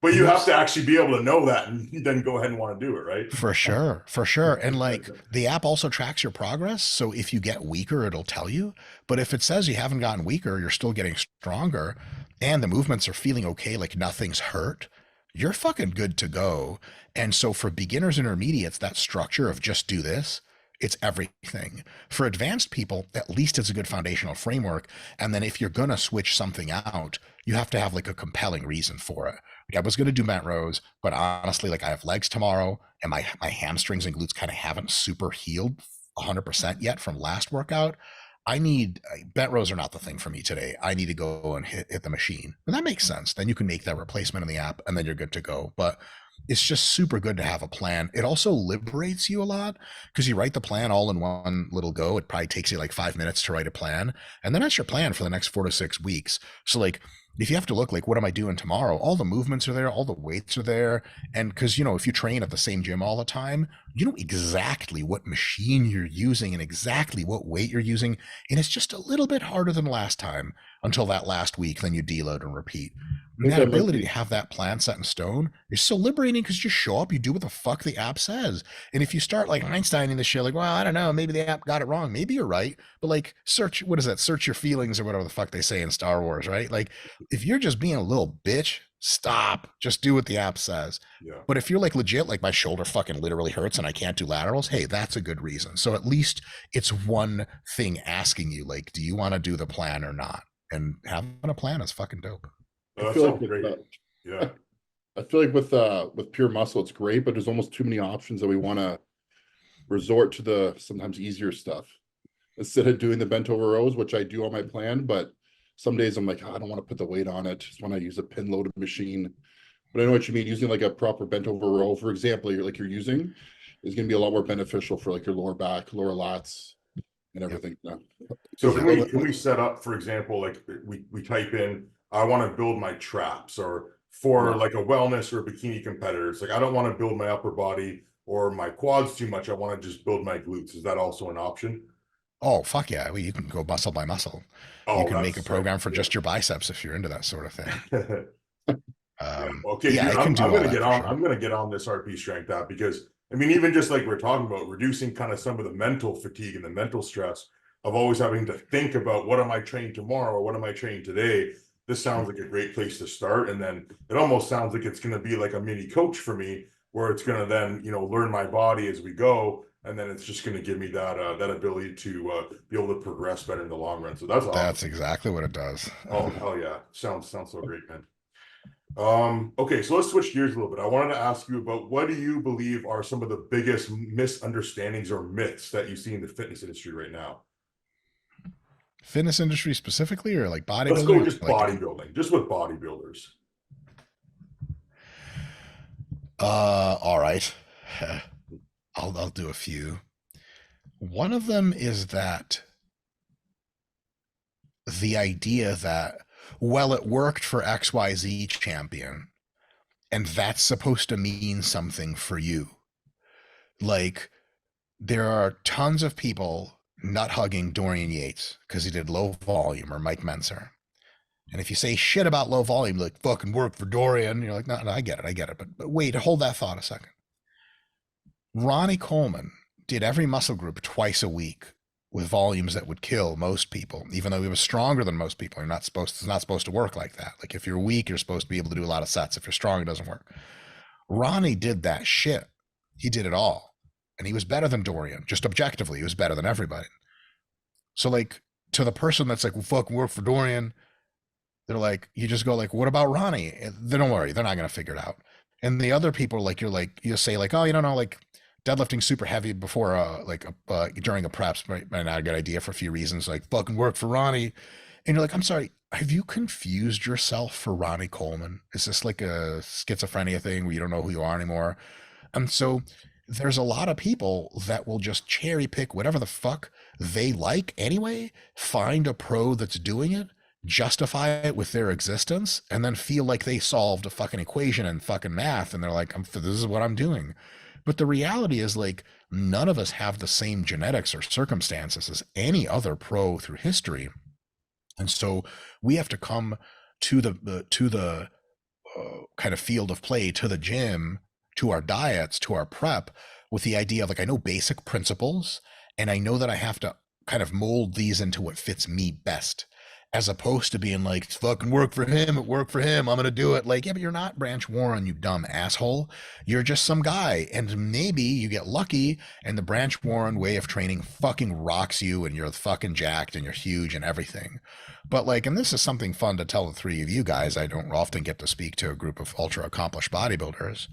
But you have to actually be able to know that and then go ahead and want to do it, right? For sure. And like the app also tracks your progress. So if you get weaker, it'll tell you. But if it says you haven't gotten weaker, you're still getting stronger and the movements are feeling okay, like nothing's hurt, you're fucking good to go. And so for beginners, intermediates, that structure of just do this, it's everything. For advanced people, at least it's a good foundational framework. And then if you're going to switch something out, you have to have like a compelling reason for it. Like I was going to do bent rows, but honestly, like I have legs tomorrow and my hamstrings and glutes kind of haven't super healed 100% yet from last workout. Bent rows are not the thing for me today. I need to go and hit the machine. And that makes sense. Then you can make that replacement in the app and then you're good to go. But it's just super good to have a plan. It also liberates you a lot because you write the plan all in one little go. It probably takes you like 5 minutes to write a plan. And then that's your plan for the next 4 to 6 weeks. So like, if you have to look like, what am I doing tomorrow? All the movements are there, all the weights are there. And because, if you train at the same gym all the time, you know exactly what machine you're using and exactly what weight you're using. And it's just a little bit harder than last time until that last week. Then you deload and repeat. And that ability to have that plan set in stone is so liberating because you show up, you do what the fuck the app says. And if you start like Einsteining this shit, like, well, I don't know, maybe the app got it wrong. Maybe you're right. But like search your feelings or whatever the fuck they say in Star Wars, right? Like if you're just being a little bitch, stop. Just do what the app says. Yeah. But if you're like legit, like my shoulder fucking literally hurts and I can't do laterals, hey, that's a good reason. So at least it's one thing asking you, like, do you want to do the plan or not? And having a plan is fucking dope. I feel like I feel like with pure muscle, it's great, but there's almost too many options that we want to resort to the sometimes easier stuff. instead of doing the bent over rows, which I do on my plan. But some days I'm like, "Oh, I don't want to put the weight on it. Just want to use a pin loaded machine." But I know what you mean. Using like a proper bent over row, for example, you're using, is going to be a lot more beneficial for like your lower back, lower lats, and everything. Yeah. So Yeah. can we set up, for example, like we type in, I want to build my traps, or for Yeah. like a wellness or bikini competitors, like I don't want to build my upper body or my quads too much. I want to just build my glutes. Is that also an option? Oh, fuck yeah. Well, you can go muscle by muscle. You Oh, can make a that's program for yeah. just your biceps if you're into that sort of thing. Yeah. Okay, Yeah, dude, I can do I'm all gonna that get for on. sure. I'm gonna get on this RP strength app, because I mean, even just like we're talking about reducing kind of some of the mental fatigue and the mental stress of always having to think about what am I training tomorrow or what am I training today. This sounds like a great place to start, and then it almost sounds like it's gonna be like a mini coach for me, where it's gonna then learn my body as we go, and then it's just gonna give me that ability to be able to progress better in the long run. So that's awesome. That's exactly what it does. Oh hell yeah, sounds so great, man. Okay, so let's switch gears a little bit. I wanted to ask you about, what do you believe are some of the biggest misunderstandings or myths that you see in the fitness industry right now? Fitness industry specifically, or like Let's go bodybuilding? just Like, bodybuilding, just with bodybuilders. all right. I'll do a few. One of them is that the idea that, well, it worked for XYZ champion, and that's supposed to mean something for you. Like, there are tons of people nut hugging Dorian Yates because he did low volume, or Mike Menser. And if you say shit about low volume, like fucking work for Dorian, you're like, no, I get it. But wait, hold that thought a second. Ronnie Coleman did every muscle group twice a week with volumes that would kill most people, even though he was stronger than most people. It's not supposed to work like that. Like, if you're weak, you're supposed to be able to do a lot of sets. If you're strong, it doesn't work. Ronnie did that shit. He did it all. And he was better than Dorian. Just objectively, he was better than everybody. So, like, to the person that's like, well, fucking work for Dorian, they're like, you just go like, what about Ronnie? They don't worry, they're not going to figure it out. And the other people, like, you say like, oh, you don't know, like deadlifting super heavy before during a preps might not a good idea for a few reasons, like fucking work for Ronnie. And you're like, I'm sorry, have you confused yourself for Ronnie Coleman? Is this like a schizophrenia thing where you don't know who you are anymore? And so there's a lot of people that will just cherry pick whatever the fuck they like anyway, find a pro that's doing it, justify it with their existence, and then feel like they solved a fucking equation in fucking math, and they're like, this is what I'm doing. But the reality is, like, none of us have the same genetics or circumstances as any other pro through history. And so we have to come to the kind of field of play, to the gym, to our diets, to our prep, with the idea of like, I know basic principles, and I know that I have to kind of mold these into what fits me best, as opposed to being like, it's fucking work for him, it worked for him, I'm gonna do it. Like, yeah, but you're not Branch Warren, you dumb asshole. You're just some guy, and maybe you get lucky and the Branch Warren way of training fucking rocks you, and you're fucking jacked and you're huge and everything. But like, and this is something fun to tell the three of you guys, I don't often get to speak to a group of ultra accomplished bodybuilders.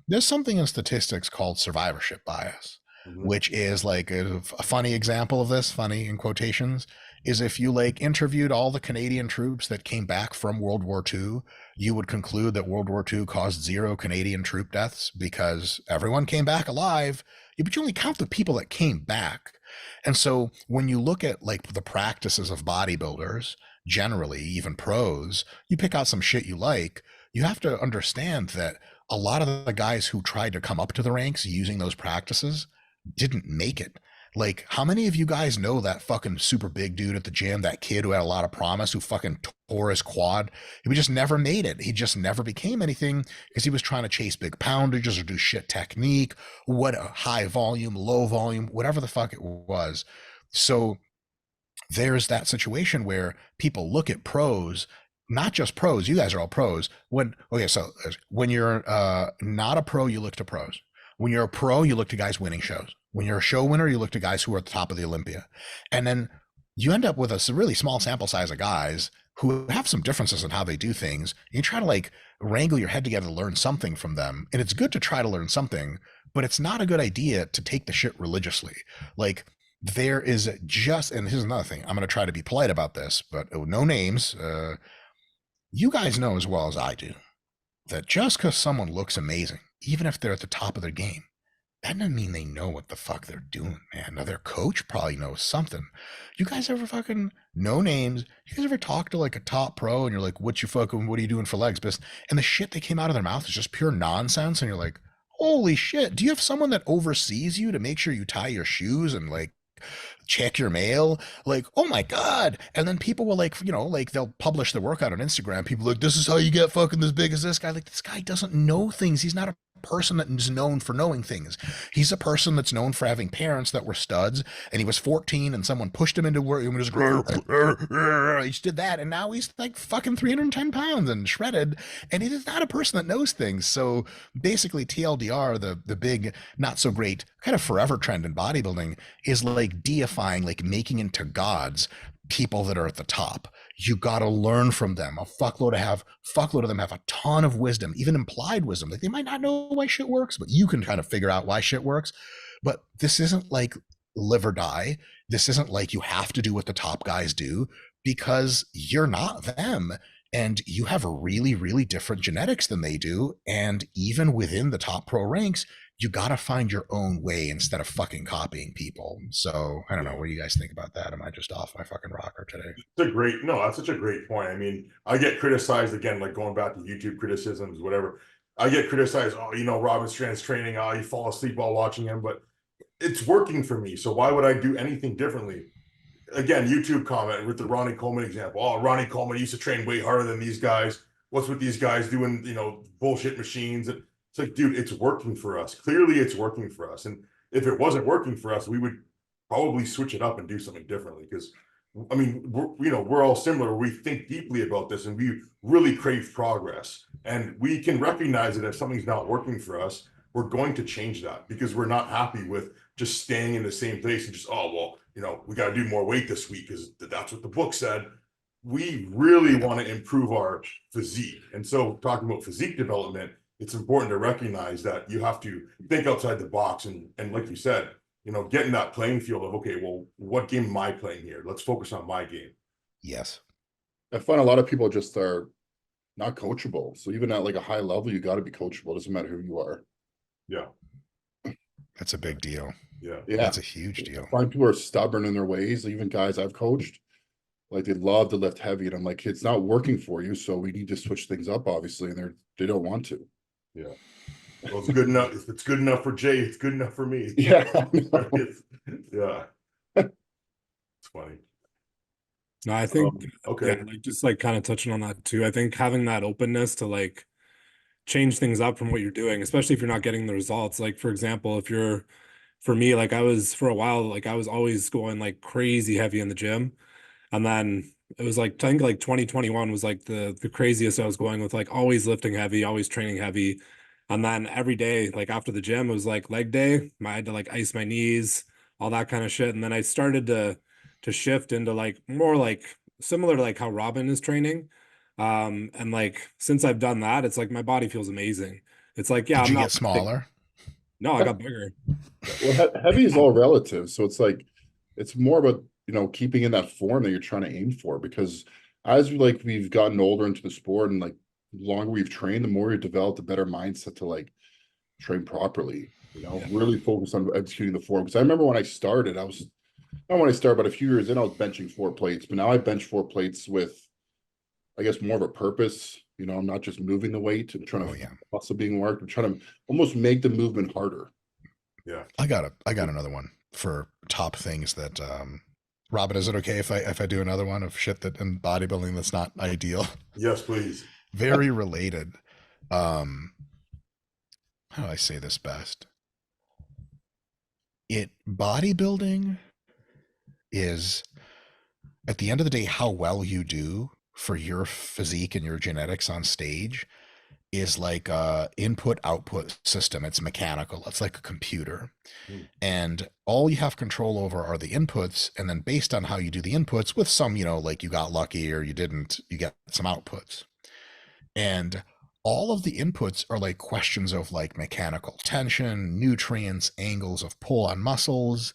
There's something in statistics called survivorship bias, which is like a funny example of this, funny in quotations, is if you like interviewed all the Canadian troops that came back from World War II, you would conclude that World War II caused 0 Canadian troop deaths because everyone came back alive, but you only count the people that came back. And so when you look at like the practices of bodybuilders, generally, even pros, you pick out some shit you like, you have to understand that a lot of the guys who tried to come up to the ranks using those practices didn't make it. Like, how many of you guys know that fucking super big dude at the gym, that kid who had a lot of promise, who fucking tore his quad? He just never made it. He just never became anything because he was trying to chase big poundages or do shit technique, what a high volume, low volume, whatever the fuck it was. So there's that situation where people look at pros, not just pros, you guys are all pros. When you're not a pro, you look to pros. When you're a pro, you look to guys winning shows. When you're a show winner, you look to guys who are at the top of the Olympia. And then you end up with a really small sample size of guys who have some differences in how they do things. You try to like wrangle your head together to learn something from them. And it's good to try to learn something, but it's not a good idea to take the shit religiously. Like, there is just, and here's another thing, I'm going to try to be polite about this, but no names. You guys know as well as I do that just because someone looks amazing, even if they're at the top of their game, that doesn't mean they know what the fuck they're doing, man. Now, their coach probably knows something. You guys ever fucking, no names, you guys ever talk to like a top pro and you're like, what are you doing for legs? And the shit that came out of their mouth is just pure nonsense. And you're like, holy shit, do you have someone that oversees you to make sure you tie your shoes and like check your mail? Like, oh my god. And then people will like, like they'll publish the workout on Instagram. People like, this is how you get fucking as big as this guy. Like, this guy doesn't know things. He's not a person that is known for knowing things. He's a person that's known for having parents that were studs, and he was 14 and someone pushed him into work and just he just did that, and now he's like fucking 310 pounds and shredded, and he is not a person that knows things. So basically TLDR, the big not so great kind of forever trend in bodybuilding is like deifying, like making into gods people that are at the top. You got to learn from them. A fuckload of them have a ton of wisdom, even implied wisdom. Like they might not know why shit works, but you can kind of figure out why shit works. But this isn't like live or die. This isn't like you have to do what the top guys do, because you're not them. And you have really, really different genetics than they do. And even within the top pro ranks, you got to find your own way instead of fucking copying people. So I don't know. What do you guys think about that? Am I just off my fucking rocker today? That's such a great point. I mean, I get criticized again, like going back to YouTube criticisms, whatever. I get criticized, Robin Strand's training, you fall asleep while watching him, but it's working for me. So why would I do anything differently? Again, YouTube comment with the Ronnie Coleman example. Oh, Ronnie Coleman used to train way harder than these guys. What's with these guys doing, bullshit machines? It's like, dude, it's working for us. Clearly it's working for us. And if it wasn't working for us, we would probably switch it up and do something differently. Because I mean, we're all similar. We think deeply about this and we really crave progress. And we can recognize that if something's not working for us, we're going to change that, because we're not happy with just staying in the same place and just, we got to do more weight this week because that's what the book said. We really want to improve our physique. And so talking about physique development, it's important to recognize that you have to think outside the box and like you said, get in that playing field of, okay, well, what game am I playing here? Let's focus on my game. Yes. I find a lot of people just are not coachable. So even at like a high level, you got to be coachable. It doesn't matter who you are. Yeah. That's a big deal. Yeah. That's a huge deal. I find people are stubborn in their ways. Even guys I've coached, like they love to lift heavy. And I'm like, it's not working for you. So we need to switch things up, obviously. And they don't want to. Yeah. Well, it's good enough. If it's good enough for Jay, it's good enough for me. Yeah. Yeah. It's funny. No, I think okay. yeah, like just like kind of touching on that too. I think having that openness to like change things up from what you're doing, especially if you're not getting the results. Like for example, for me, like I was for a while, like I was always going like crazy heavy in the gym. And then it was like, I think like 2021 was like the craziest I was going with, like always lifting heavy, always training heavy. And then every day, like after the gym, it was like leg day. I had to like ice my knees, all that kind of shit. And then I started to shift into like more like similar to like how Robin is training. And like since I've done that, it's like my body feels amazing. It's like, yeah, Did I'm you not get smaller? No, I got bigger. Well, heavy is all relative. So it's like, it's more about, keeping in that form that you're trying to aim for, because as we've gotten older into the sport and like the longer we've trained, the more you develop a better mindset to like train properly, really focus on executing the form. Because I remember when I started, not when I started, but a few years in, I was benching 4 plates, but now I bench 4 plates with, I guess, more of a purpose. I'm not just moving the weight and trying to muscle being worked. I'm trying to almost make the movement harder. Yeah. I got another one for top things that Robin, is it okay if I do another one of shit that in bodybuilding that's not ideal? Yes, please. Very related. How do I say this best? Bodybuilding is, at the end of the day, how well you do for your physique and your genetics on stage is like a input-output system. It's mechanical. It's like a computer. And all you have control over are the inputs. And then based on how you do the inputs with some, like you got lucky or you didn't, you get some outputs. And all of the inputs are like questions of like mechanical tension, nutrients, angles of pull on muscles,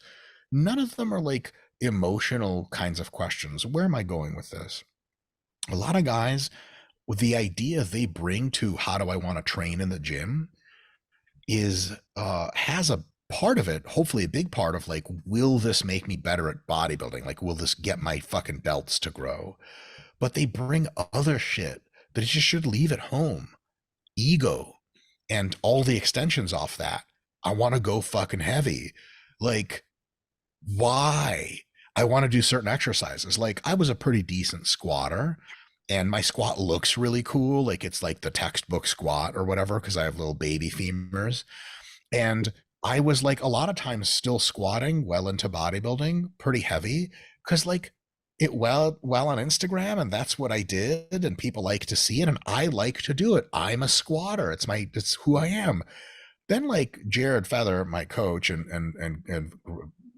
none of them are like emotional kinds of questions. Where am I going with this? A lot of guys, with the idea they bring to how do I want to train in the gym is has a part of it, hopefully a big part of like, will this make me better at bodybuilding? Like, will this get my fucking belts to grow? But they bring other shit that it just should leave at home. Ego and all the extensions off that. I want to go fucking heavy. Like, why? I want to do certain exercises. Like, I was a pretty decent squatter, and my squat looks really cool. Like, it's like the textbook squat or whatever, because I have little baby femurs. And I was like a lot of times still squatting well into bodybuilding, pretty heavy, because like it well on Instagram, and that's what I did, and people like to see it, and I like to do it. I'm a squatter. It's who I am. Then like Jared Feather, my coach and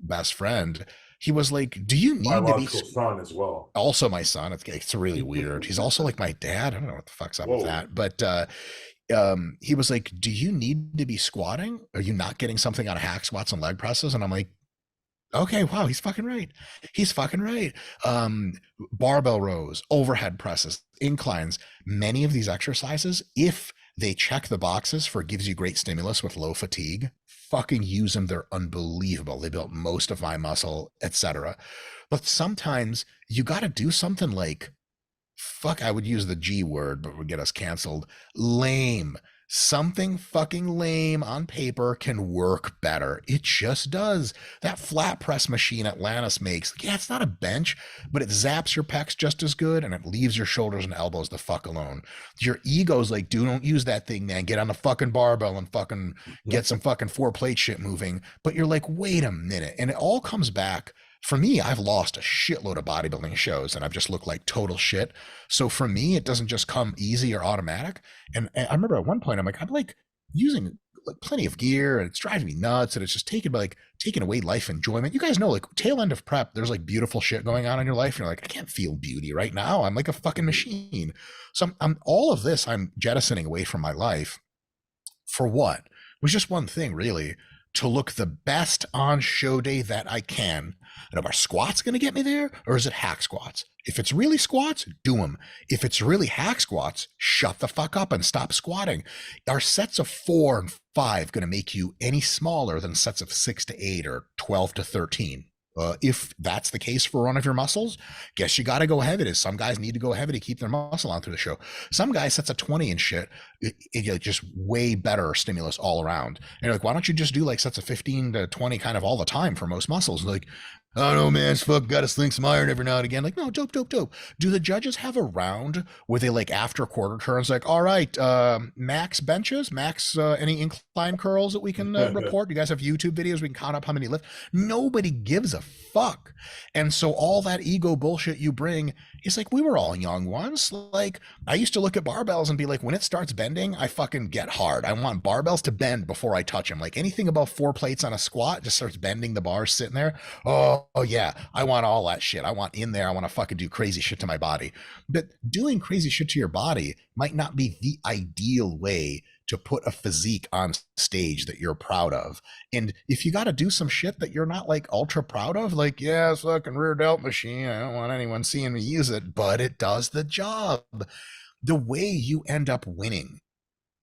best friend, he was like, "Do you need to be Biological son as well. also my son?" It's really weird. He's also like my dad. I don't know what the fuck's up with Whoa. that, but he was like, "Do you need to be squatting? Are you not getting something out of hack squats and leg presses?" And I'm like, okay, wow, he's fucking right. He's fucking right. Barbell rows, overhead presses, inclines, many of these exercises, if they check the boxes for gives you great stimulus with low fatigue, fucking use them. They're unbelievable. They built most of my muscle, etc. But sometimes you got to do something like, fuck, I would use the G word, but would get us canceled. Lame. Something fucking lame on paper can work better. It just does. That flat press machine Atlantis makes, yeah, it's not a bench, but it zaps your pecs just as good, and it leaves your shoulders and elbows the fuck alone. Your ego's like, dude, don't use that thing, man. Get on the fucking barbell and fucking get some fucking 4-plate shit moving. But you're like, wait a minute. And it all comes back. For me, I've lost a shitload of bodybuilding shows and I've just looked like total shit. So for me, it doesn't just come easy or automatic. And I remember at one point, I'm like using like plenty of gear, and it's driving me nuts, and it's just taking away life enjoyment. You guys know, like tail end of prep, there's like beautiful shit going on in your life. And you're like, I can't feel beauty right now. I'm like a fucking machine. So I'm all of this I'm jettisoning away from my life. For what? It was just one thing, really, to look the best on show day that I can. And are squats going to get me there, or is it hack squats? If it's really squats, do them. If it's really hack squats, shut the fuck up and stop squatting. Are sets of 4 and 5 going to make you any smaller than sets of 6 to 8 or 12 to 13? If that's the case for one of your muscles, guess you got to go heavy. Some guys need to go heavy to keep their muscle on through the show. Some guys sets of 20 and shit, it just way better stimulus all around. And you're like, why don't you just do like sets of 15 to 20 kind of all the time for most muscles? Like, I don't know, man, it's fuck, gotta sling some iron every now and again. Like, no, dope. Do the judges have a round where they like after quarter turns, like, all right, max benches, any incline curls that we can report? You guys have YouTube videos we can count up how many lift? Nobody gives a fuck. And so all that ego bullshit you bring is like, we were all young once. Like, I used to look at barbells and be like, when it starts bending, I fucking get hard. I want barbells to bend before I touch them. Like anything above 4 plates on a squat just starts bending, the bars sitting there. Oh yeah, I want all that shit. I want in there. I want to fucking do crazy shit to my body. But doing crazy shit to your body might not be the ideal way to put a physique on stage that you're proud of. And if you got to do some shit that you're not like ultra proud of, like, yeah, it's fucking rear delt machine, I don't want anyone seeing me use it, but it does the job. The way you end up winning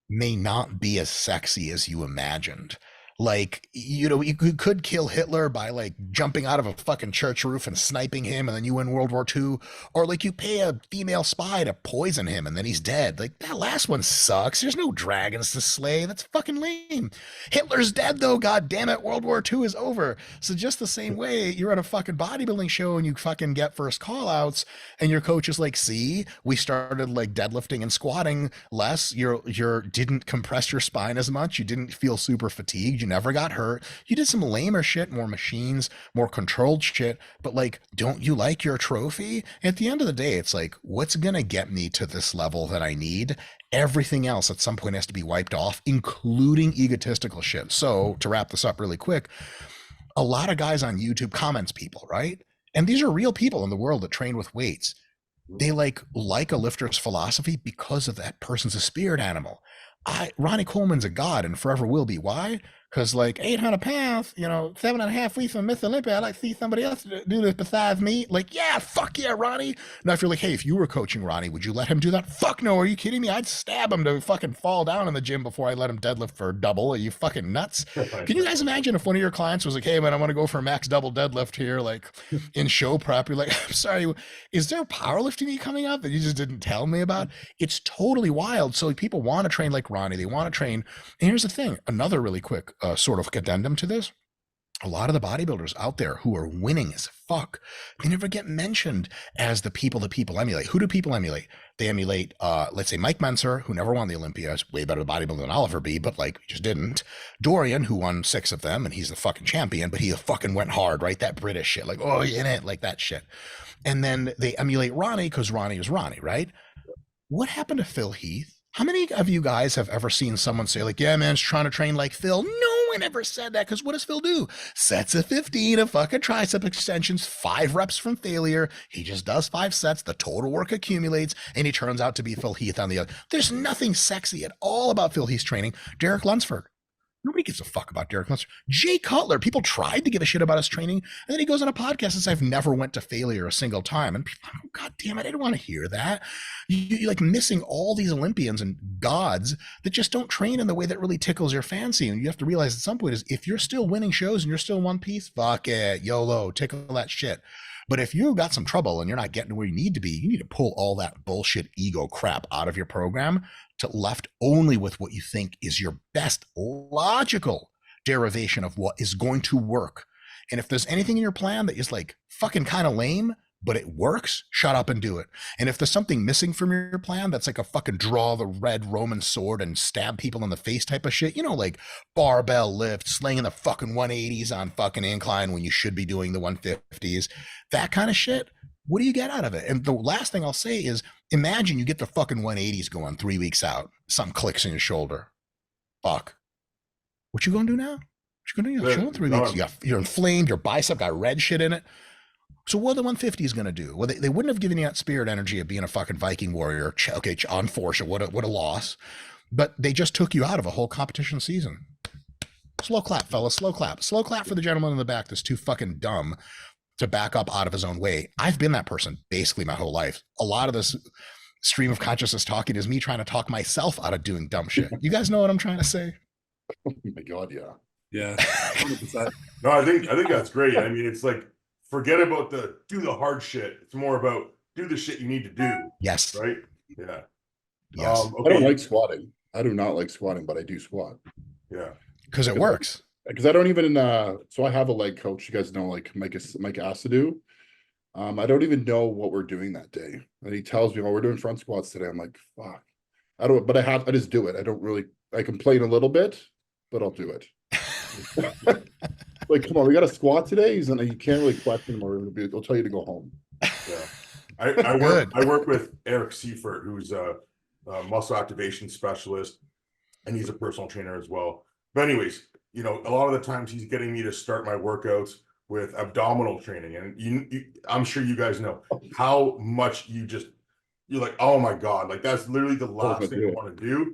may not be as sexy as you imagined. Like, you know, you could kill Hitler by like jumping out of a fucking church roof and sniping him, and then you win World War II. Or like you pay a female spy to poison him and then he's dead. Like, that last one sucks. There's no dragons to slay. That's fucking lame. Hitler's dead though, god damn it. World War II is over. So just the same way, you're at a fucking bodybuilding show and you fucking get first call outs, and your coach is like, see, we started like deadlifting and squatting less. You didn't compress your spine as much. You didn't feel super fatigued. You never got hurt. You did some lamer shit, more machines, more controlled shit, but like, don't you like your trophy? At the end of the day, it's like, what's gonna get me to this level that I need? Everything else at some point has to be wiped off, including egotistical shit. So to wrap this up really quick, a lot of guys on YouTube, comments people, right? And these are real people in the world that train with weights. They like a lifter's philosophy because of that person's a spirit animal. Ronnie Coleman's a god and forever will be. Why? Because like 800 pounds, 7.5 weeks from Miss Olympia, I'd like to see somebody else do this besides me. Like, yeah, fuck yeah, Ronnie. Now, if you're like, hey, if you were coaching Ronnie, would you let him do that? Fuck no, are you kidding me? I'd stab him to fucking fall down in the gym before I let him deadlift for a double. Are you fucking nuts? Can you guys imagine if one of your clients was like, hey man, I want to go for a max double deadlift here, like in show prep? You're like, I'm sorry, is there powerlifting meet coming up that you just didn't tell me about? It's totally wild. So people want to train like Ronnie. They want to train. And here's the thing, another really quick sort of addendum to this. A lot of the bodybuilders out there who are winning as fuck, they never get mentioned as the people that people emulate. Who do people emulate? They emulate, let's say Mike Menser, who never won the Olympias, way better bodybuilder than I'll ever be, but like just didn't. Dorian, who won 6 of them, and he's the fucking champion, but he fucking went hard, right? That British shit, like, oh, you in it, like that shit. And then they emulate Ronnie because Ronnie is Ronnie, right? What happened to Phil Heath? How many of you guys have ever seen someone say like, yeah, man, it's trying to train like Phil? No one ever said that, because what does Phil do? Sets of 15 of fucking tricep extensions, 5 reps from failure. He just does 5 sets. The total work accumulates, and he turns out to be Phil Heath on the other. There's nothing sexy at all about Phil Heath's training. Derek Lunsford. Nobody gives a fuck about Derek Lunsford. Jay Cutler, people tried to give a shit about his training, and then he goes on a podcast and says, I've never went to failure a single time. And people are like, oh, God damn it, I didn't want to hear that. You're like missing all these Olympians and gods that just don't train in the way that really tickles your fancy. And you have to realize at some point is if you're still winning shows and you're still in one piece, fuck it, YOLO, tickle that shit. But if you got some trouble and you're not getting where you need to be, you need to pull all that bullshit ego crap out of your program to left only with what you think is your best logical derivation of what is going to work. And if there's anything in your plan that is like fucking kind of lame, but it works, shut up and do it. And if there's something missing from your plan that's like a fucking draw the red Roman sword and stab people in the face type of shit, like barbell lift, slinging the fucking 180s on fucking incline when you should be doing the 150s, that kind of shit, what do you get out of it? And the last thing I'll say is, imagine you get the fucking 180s going 3 weeks out, something clicks in your shoulder. Fuck. What you gonna do now? What you gonna do? Show in 3 weeks. You're inflamed, your bicep got red shit in it. So what are the 150s going to do? Well, they wouldn't have given you that spirit energy of being a fucking Viking warrior. Okay, unfortunate, what a loss. But they just took you out of a whole competition season. Slow clap, fellas, slow clap. Slow clap for the gentleman in the back that's too fucking dumb to back up out of his own way. I've been that person basically my whole life. A lot of this stream of consciousness talking is me trying to talk myself out of doing dumb shit. You guys know what I'm trying to say? Oh my God, yeah. Yeah. 100%. No, I think that's great. I mean, it's like, forget about do the hard shit. It's more about do the shit you need to do. Yes. Right? Yeah. Yes. I don't like squatting. I do not like squatting, but I do squat. Yeah. Because it works. Because I don't even so I have a leg coach, you guys know, like Mike Asadou. I don't even know what we're doing that day. And he tells me, oh, we're doing front squats today. I'm like, fuck. I just do it. I complain a little bit, but I'll do it. Like, come on, we got a squat today. And you can't really question him, or he'll tell you to go home. Yeah. I work with Eric Seifert, who's a muscle activation specialist, and he's a personal trainer as well. But anyways, a lot of the times he's getting me to start my workouts with abdominal training, and I'm sure you guys know how much you're like, oh my God, like that's literally the last thing you want to do.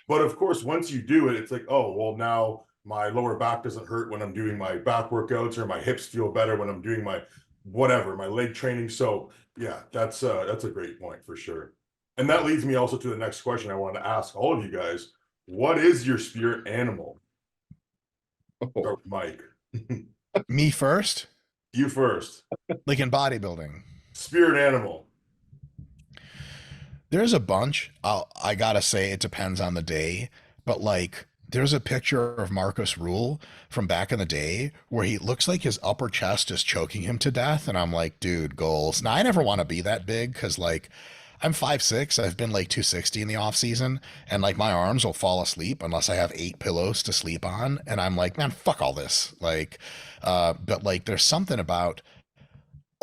But of course, once you do it, it's like, oh, well, now my lower back doesn't hurt when I'm doing my back workouts, or my hips feel better when I'm doing my leg training. So yeah, that's a great point for sure. And that leads me also to the next question I wanted to ask all of you guys. What is your spirit animal? Oh, Mike. Me first? You first. Like in bodybuilding. Spirit animal. There's a bunch. I gotta say it depends on the day, but like there's a picture of Marcus Rule from back in the day where he looks like his upper chest is choking him to death. And I'm like, dude, goals. Now I never want to be that big, because like I'm 5'6". I've been like 260 in the off season, and like my arms will fall asleep unless I have 8 pillows to sleep on. And I'm like, man, fuck all this. Like, but like there's something about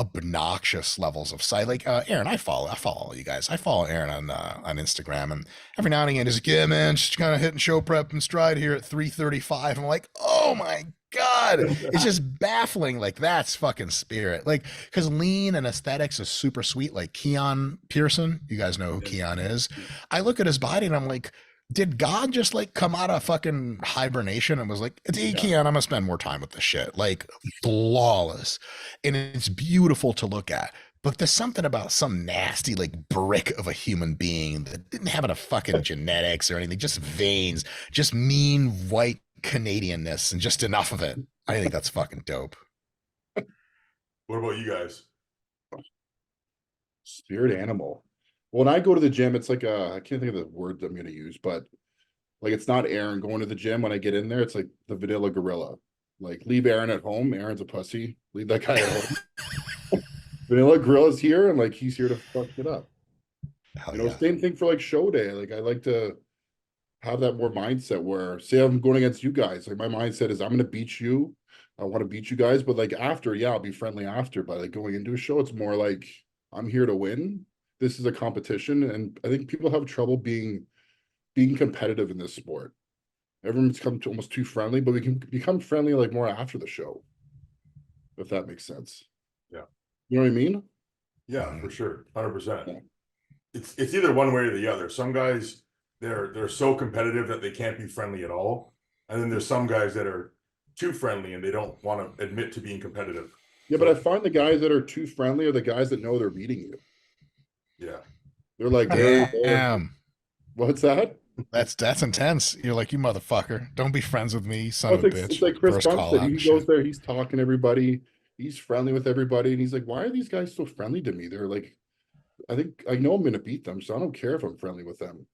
obnoxious levels of sight. Like Aaron, I follow all you guys. I follow Aaron on Instagram, and every now and again he's like, yeah, man, just kind of hitting show prep and stride here at 3:35. I'm like, oh my God, it's just baffling. Like that's fucking spirit. Like, because lean and aesthetics is super sweet. Like Keon Pearson, you guys know who Keon is. I look at his body and I'm like, did God just like come out of fucking hibernation and was like, you can't, I'm gonna spend more time with this shit. Like flawless. And it's beautiful to look at. But there's something about some nasty like brick of a human being that didn't have enough fucking genetics or anything, just veins, just mean white Canadianness and just enough of it. I think that's fucking dope. What about you guys? Spirit animal. When I go to the gym, it's like I can't think of the word I'm gonna use, but like it's not Aaron going to the gym. When I get in there, it's like the vanilla gorilla. Like leave Aaron at home. Aaron's a pussy. Leave that guy at home. Vanilla gorilla's here, and like he's here to fuck it up. Hell You know, yeah. same thing for like show day. Like I like to have that more mindset where say I'm going against you guys. Like my mindset is I'm gonna beat you. I want to beat you guys, but like after, yeah, I'll be friendly after. But like going into a show, it's more like I'm here to win. This is a competition, and I think people have trouble being competitive in this sport. Everyone's come to almost too friendly, but we can become friendly like more after the show, if that makes sense. Yeah. You know what I mean? Yeah, for sure. 100%. Yeah. It's either one way or the other. Some guys, they're so competitive that they can't be friendly at all. And then there's some guys that are too friendly and they don't want to admit to being competitive. Yeah, but I find the guys that are too friendly are the guys that know they're beating you. Yeah. They're like, Damn. what's that? That's intense. You're like, you motherfucker. Don't be friends with me, son of a bitch. It's like Chris First call Bumstead. out He and goes shit. there, he's talking to everybody, he's friendly with everybody, and he's like, why are these guys so friendly to me? They're like, I think I know I'm gonna beat them, so I don't care if I'm friendly with them.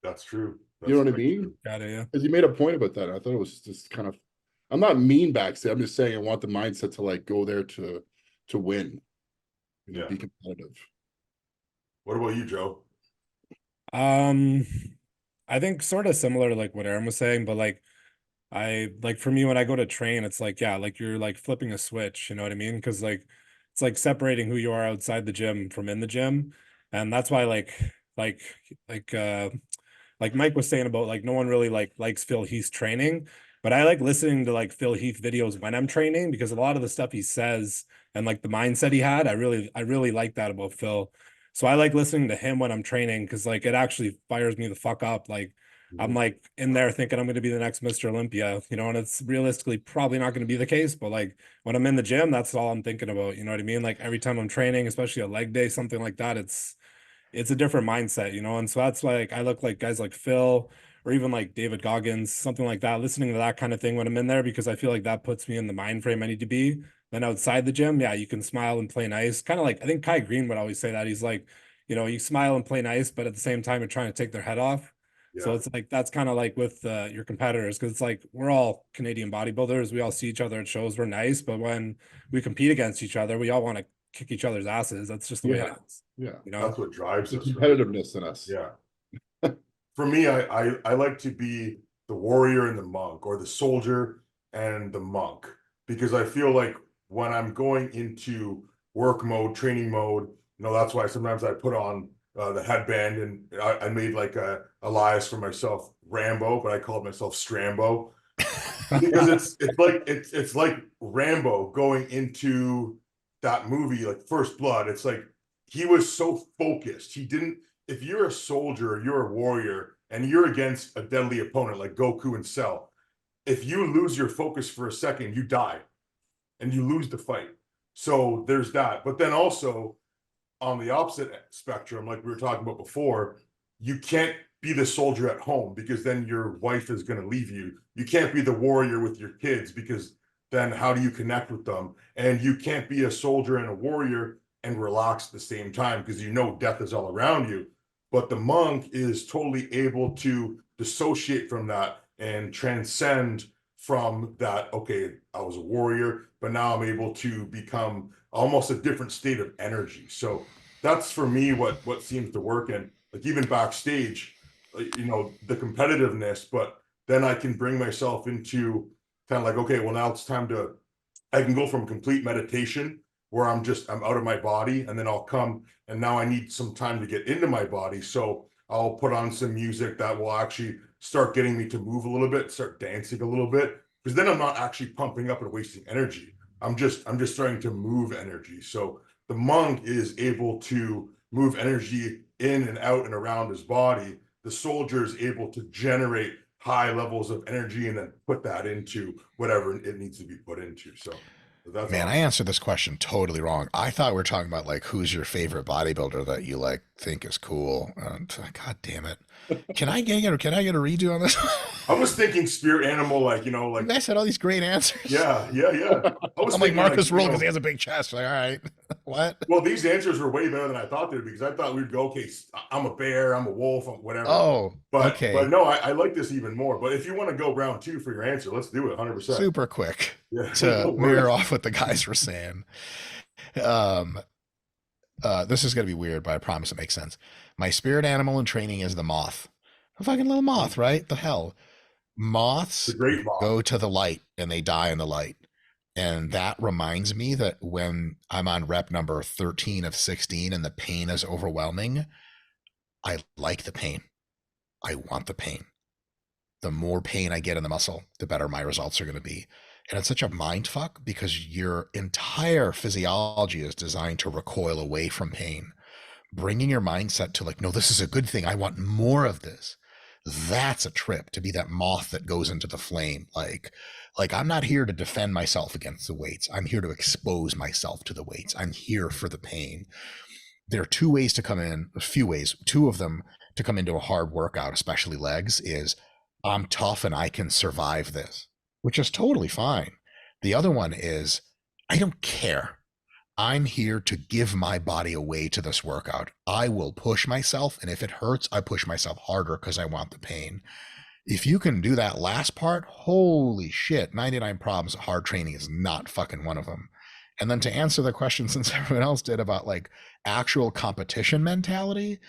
That's true. You know what I That's mean? true. Got it, yeah. Because he made a point about that. I thought it was just kind of, I'm not mean backstage. I'm just saying I want the mindset to like go there to win, you know, Yeah. be competitive. What about you, Joe? I think sort of similar to like what Aaron was saying, but like for me when I go to train, it's like, yeah, like you're like flipping a switch, you know what I mean? Because like it's like separating who you are outside the gym from in the gym. And that's why like like uh like Mike was saying about like no one really like likes Phil Heath's training, but I like listening to like Phil Heath videos when I'm training because a lot of the stuff he says and like the mindset he had, I really like that about Phil. So I like listening to him when I'm training because like it actually fires me the fuck up. Like I'm like in there thinking I'm going to be the next Mr. Olympia, you know, and it's realistically probably not going to be the case. But like when I'm in the gym, that's all I'm thinking about. You know what I mean? Like every time I'm training, especially a leg day, something like that, it's a different mindset, you know. And so that's why like I look like guys like Phil or even like David Goggins, something like that, listening to that kind of thing when I'm in there because I feel like that puts me in the mind frame I need to be. Then outside the gym, yeah, you can smile and play nice. Kind of like I think Kai Green would always say that. He's like, you know, you smile and play nice, but at the same time, you're trying to take their head off. So Yeah. it's like that's kind of like with your competitors because it's like we're all Canadian bodybuilders. We all see each other at shows. We're nice, but when we compete against each other, we all want to kick each other's asses. That's just the way it is. Yeah. You know, That's what drives The us, right? competitiveness in us. Yeah. For me, I like to be the warrior and the monk, or the soldier and the monk, because I feel like when I'm going into work mode, training mode, you know, that's why sometimes I put on the headband, and I made like a alias for myself, Rambo, but I called myself Strambo because it's like Rambo going into that movie, like First Blood. It's like he was so focused. He didn't. If you're a soldier, you're a warrior, and you're against a deadly opponent like Goku and Cell, if you lose your focus for a second, you die and you lose the fight. So there's that. But then also on the opposite spectrum, like we were talking about before, you can't be the soldier at home because then your wife is going to leave you. You can't be the warrior with your kids because then how do you connect with them? And you can't be a soldier and a warrior and relax at the same time because you know death is all around you. But the monk is totally able to dissociate from that and transcend from that. Okay, I was a warrior, but now I'm able to become almost a different state of energy. So that's for me what seems to work. And like even backstage, you know, the competitiveness, but then I can bring myself into kind of like, okay, well now it's time to, I can go from complete meditation where I'm out of my body, and then I'll come and now I need some time to get into my body. So I'll put on some music that will actually start getting me to move a little bit, start dancing a little bit, because then I'm not actually pumping up and wasting energy. I'm just starting to move energy. So the monk is able to move energy in and out and around his body the soldier is able to generate high levels of energy and then put that into whatever it needs to be put into. So that's Man, I awesome. answered this question totally wrong. I thought we were talking about like who's your favorite bodybuilder that you like think is cool. God damn it! Can I get a redo on this? I was thinking spirit animal, like, you You guys had all these great answers. yeah. I was I'm like thinking Marcus you Rule know, because he has a big chest. Like, all right, what? well, these answers were way better than I thought they would be, because I thought we'd go, okay, I'm a bear, I'm a wolf, I'm whatever. Oh, But okay. no, I like this even more. But if you want to go round 2 for your answer, let's do it 100%. Super quick Yeah, to no mirror worries. off what the guys were saying. This is gonna be weird, but I promise it makes sense. My spirit animal in training is the moth. A fucking little moth, right? The hell. The Moths great moth. go to the light and they die in the light. And that reminds me that when I'm on rep number 13 of 16 and the pain is overwhelming, I like the pain. I want the pain. The more pain I get in the muscle, the better my results are going to be. And it's such a mind fuck because your entire physiology is designed to recoil away from pain. Bringing your mindset to like, no, this is a good thing. I want more of this. That's a trip, to be that moth that goes into the flame. Like I'm not here to defend myself against the weights. I'm here to expose myself to the weights. I'm here for the pain. There are two ways to come in, a few ways, two of them to come into a hard workout, especially legs, is I'm tough and I can survive this, which is totally fine. The other one is I don't care. I'm here to give my body away to this workout. I will push myself, and if it hurts, I push myself harder because I want the pain. If you can do that last part, holy shit, 99 problems, hard training is not fucking one of them. And then to answer the question, since everyone else did, about like actual competition mentality,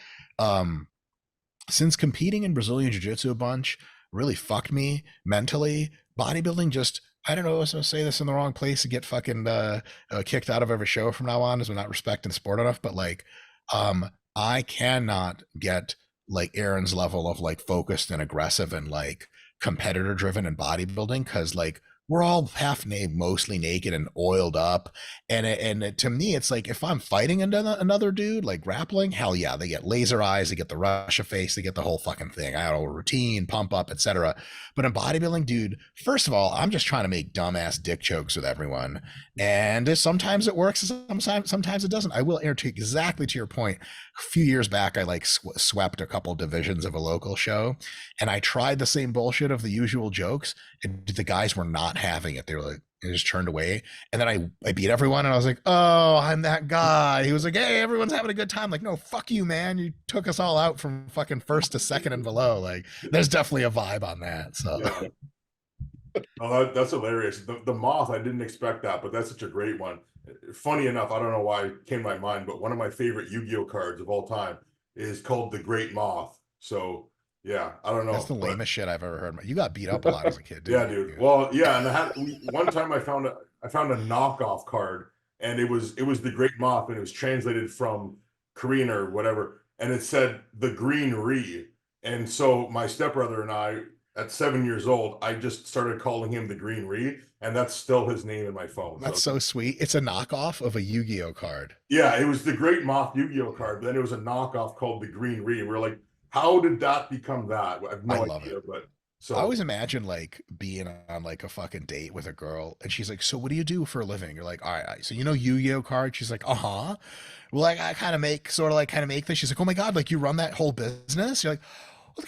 since competing in Brazilian Jiu-Jitsu a bunch really fucked me mentally, bodybuilding just, I don't know, I was going to say this in the wrong place to get fucking kicked out of every show from now on, as we're not respecting the sport enough, but like, I cannot get like Aaron's level of like focused and aggressive and like competitor driven in bodybuilding, because like we're all half naked, mostly naked and oiled up. And to me, it's like if I'm fighting another dude, like grappling, hell yeah, they get laser eyes, they get the Russia face, they get the whole fucking thing. I got a routine, pump up, etc. But in bodybuilding, dude, first of all, I'm just trying to make dumbass dick jokes with everyone. And sometimes it works, sometimes it doesn't. I will answer exactly to your point. A few years back, I like swept a couple divisions of a local show, and I tried the same bullshit of the usual jokes, and the guys were not having it. They were like, they just turned away. And then I beat everyone, and I was like, oh, I'm that guy. He was like, hey, everyone's having a good time. Like, no, fuck you, man. You took us all out from fucking first to second and below. Like, there's definitely a vibe on that. So Yeah. Oh, that's hilarious. The moth, I didn't expect that, but that's such a great one. Funny enough, I don't know why it came to my mind, but one of my favorite Yu-Gi-Oh cards of all time is called the Great Moth. So yeah, I don't know. That's the lamest shit I've ever heard. You got beat up a lot as a kid, Yeah, didn't you? dude. Well, yeah, and one time I found a knockoff card, and it was the Great Moth, and it was translated from Korean or whatever, and it said the Green Re. And so my stepbrother and I, at 7 years old, I just started calling him the Green Re, and that's still his name in my phone. That's so sweet. It's a knockoff of a Yu-Gi-Oh card. Yeah, it was the Great Moth Yu-Gi-Oh card, but then it was a knockoff called the Green Re. And we're like, how did that become that? I have no idea, but so I always imagine like being on like a fucking date with a girl, and she's like, so what do you do for a living? You're like, all right, so you know Yu-Gi-Oh card? She's like, uh-huh. Well, like I kind of make this. She's like, oh my God, like you run that whole business? You're like,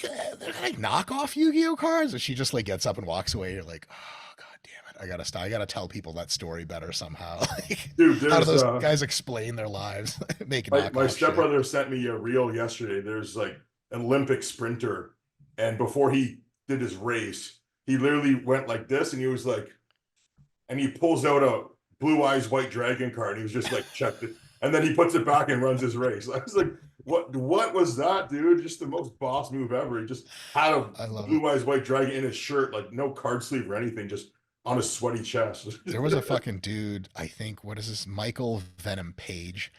they're like knockoff Yu-Gi-Oh cards? And she just like gets up and walks away. You're like, oh God damn it. I gotta stop. I gotta tell people that story better somehow. Like, dude, how do those guys explain their lives? Make my stepbrother sent me a reel yesterday. There's like an Olympic sprinter, and before he did his race, he literally went like this, and he was like, and he pulls out a Blue Eyes White Dragon card. He was just like, checked it, and then he puts it back and runs his race. I was like, what was that, dude? Just the most boss move ever. He just had a Blue Eyes White Dragon in his shirt, like no card sleeve or anything, just on his sweaty chest. There was a fucking dude, I think, what is this? Michael Venom Page.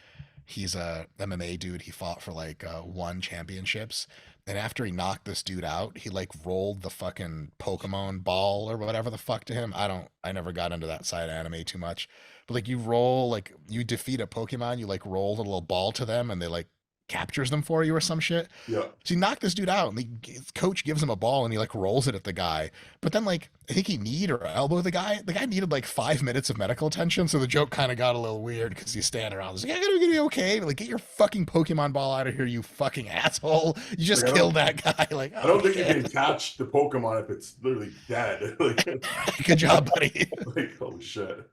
He's a MMA dude. He fought for like 1 championships. And after he knocked this dude out, he like rolled the fucking Pokemon ball or whatever the fuck to him. I never got into that side of anime too much. But like you defeat a Pokemon, you like roll the little ball to them, and they like captures them for you or some shit. Yeah. So you knock this dude out, and the coach gives him a ball, and he like rolls it at the guy. But then like I think he kneed or elbowed the guy. The guy needed like 5 minutes of medical attention, so the joke kind of got a little weird because he's standing around. He's like, "I'm gonna be okay." Like, get your fucking Pokemon ball out of here, you fucking asshole! You just Like, killed that guy. Like, I don't think you okay. can catch the Pokemon if it's literally dead. Like, Good job, buddy. like, holy shit.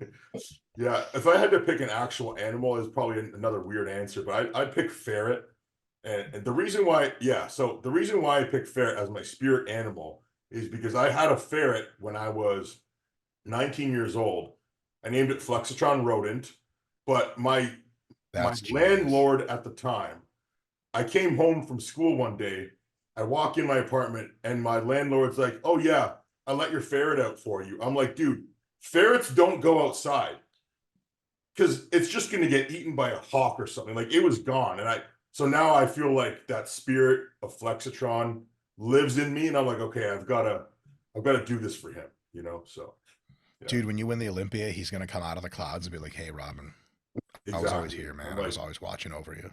Yeah, if I had to pick an actual animal, is probably another weird answer, but I'd pick ferret. And the reason why, yeah, so the reason why I picked ferret as my spirit animal is because I had a ferret when I was 19 years old. I named it Flexitron Rodent, but my That's genius. landlord at the time, I came home from school one day, I walk in my apartment, and my landlord's like, "Oh yeah, I let your ferret out for you." I'm like, dude, ferrets don't go outside because it's just going to get eaten by a hawk or something. Like, it was gone. So now I feel like that spirit of Flexitron lives in me, and I'm like, okay, I've got to do this for him, you know? So, yeah. Dude, when you win the Olympia, he's gonna come out of the clouds and be like, "Hey, Robin, I was always here, man. I was always watching over you."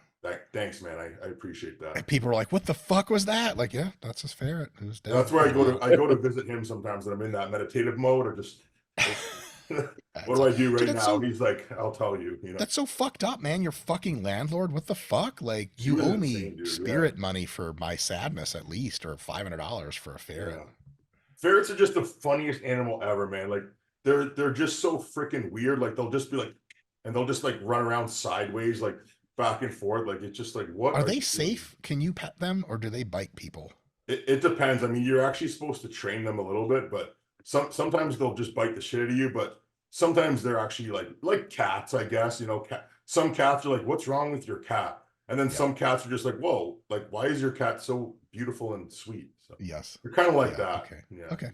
Thanks, man. I appreciate that. And people are like, "What the fuck was that?" Like, yeah, that's his ferret. Who's dead. That's where I go to visit him sometimes, and I'm in that meditative mode, or just what do I do right now? He's like, "I'll tell you." You know, that's so fucked up, man. Your fucking landlord. What the fuck? Like, He you was owe insane, me dude, spirit money for my sadness at least, or $500 for a ferret. Yeah. Ferrets are just the funniest animal ever, man. Like, they're just so freaking weird. Like, they'll just be like, and they'll just like run around sideways, like back and forth. Like, it's just like, what Are you they doing? safe? Can you pet them, or do they bite people? It depends. I mean, you're actually supposed to train them a little bit, but sometimes they'll just bite the shit out of you. But sometimes they're actually like cats, I guess. You know, some cats are like, "What's wrong with your cat?" And then Yeah. some cats are just like, "Whoa, like, why is your cat so beautiful and sweet?" So Yes. they're kind of like Yeah, that. okay. Yeah. Okay.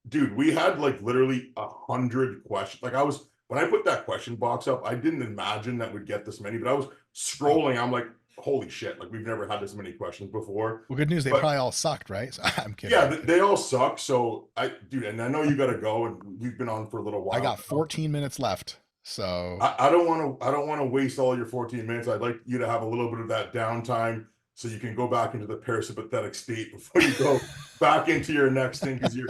Dude, we had like literally 100 questions. Like, when I put that question box up, I didn't imagine that we'd get this many, but I was scrolling. I'm like, holy shit, like, we've never had this many questions before. Well, good news. They But- probably all sucked, right? So, I'm kidding. Yeah, they all suck. So dude, and I know you got to go, and we've been on for a little while. I got 14 minutes left. So I don't want to waste all your 14 minutes. I'd like you to have a little bit of that downtime so you can go back into the parasympathetic state before you go back into your next thing. Because you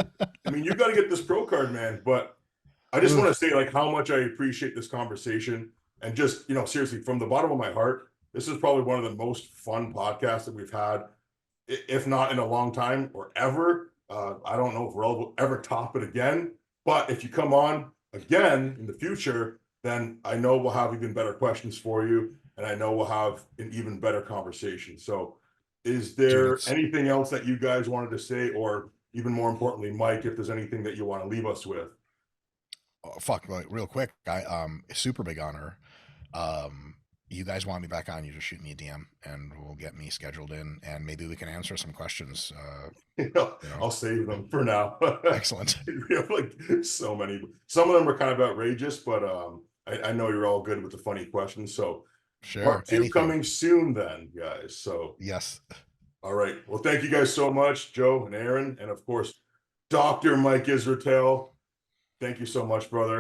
got to get this pro card, man. But I just want to say, like, how much I appreciate this conversation, and just, seriously, from the bottom of my heart, this is probably one of the most fun podcasts that we've had, if not in a long time or ever. I don't know if we'll ever top it again, but if you come on again in the future, then I know we'll have even better questions for you, and I know we'll have an even better conversation. So is there anything else that you guys wanted to say, or even more importantly, Mike, if there's anything that you want to leave us with? Oh, fuck, like, real quick, super big honor. You guys want me back on, you just shoot me a DM and we'll get me scheduled in, and maybe we can answer some questions. I'll save them for now. Excellent. We have like so many. Some of them are kind of outrageous, but I know you're all good with the funny questions. So Sure. part 2 anything. coming soon then, guys. So Yes. all right. Well, thank you guys so much, Joe and Aaron, and of course, Dr. Mike Israetel. Thank you so much, brother.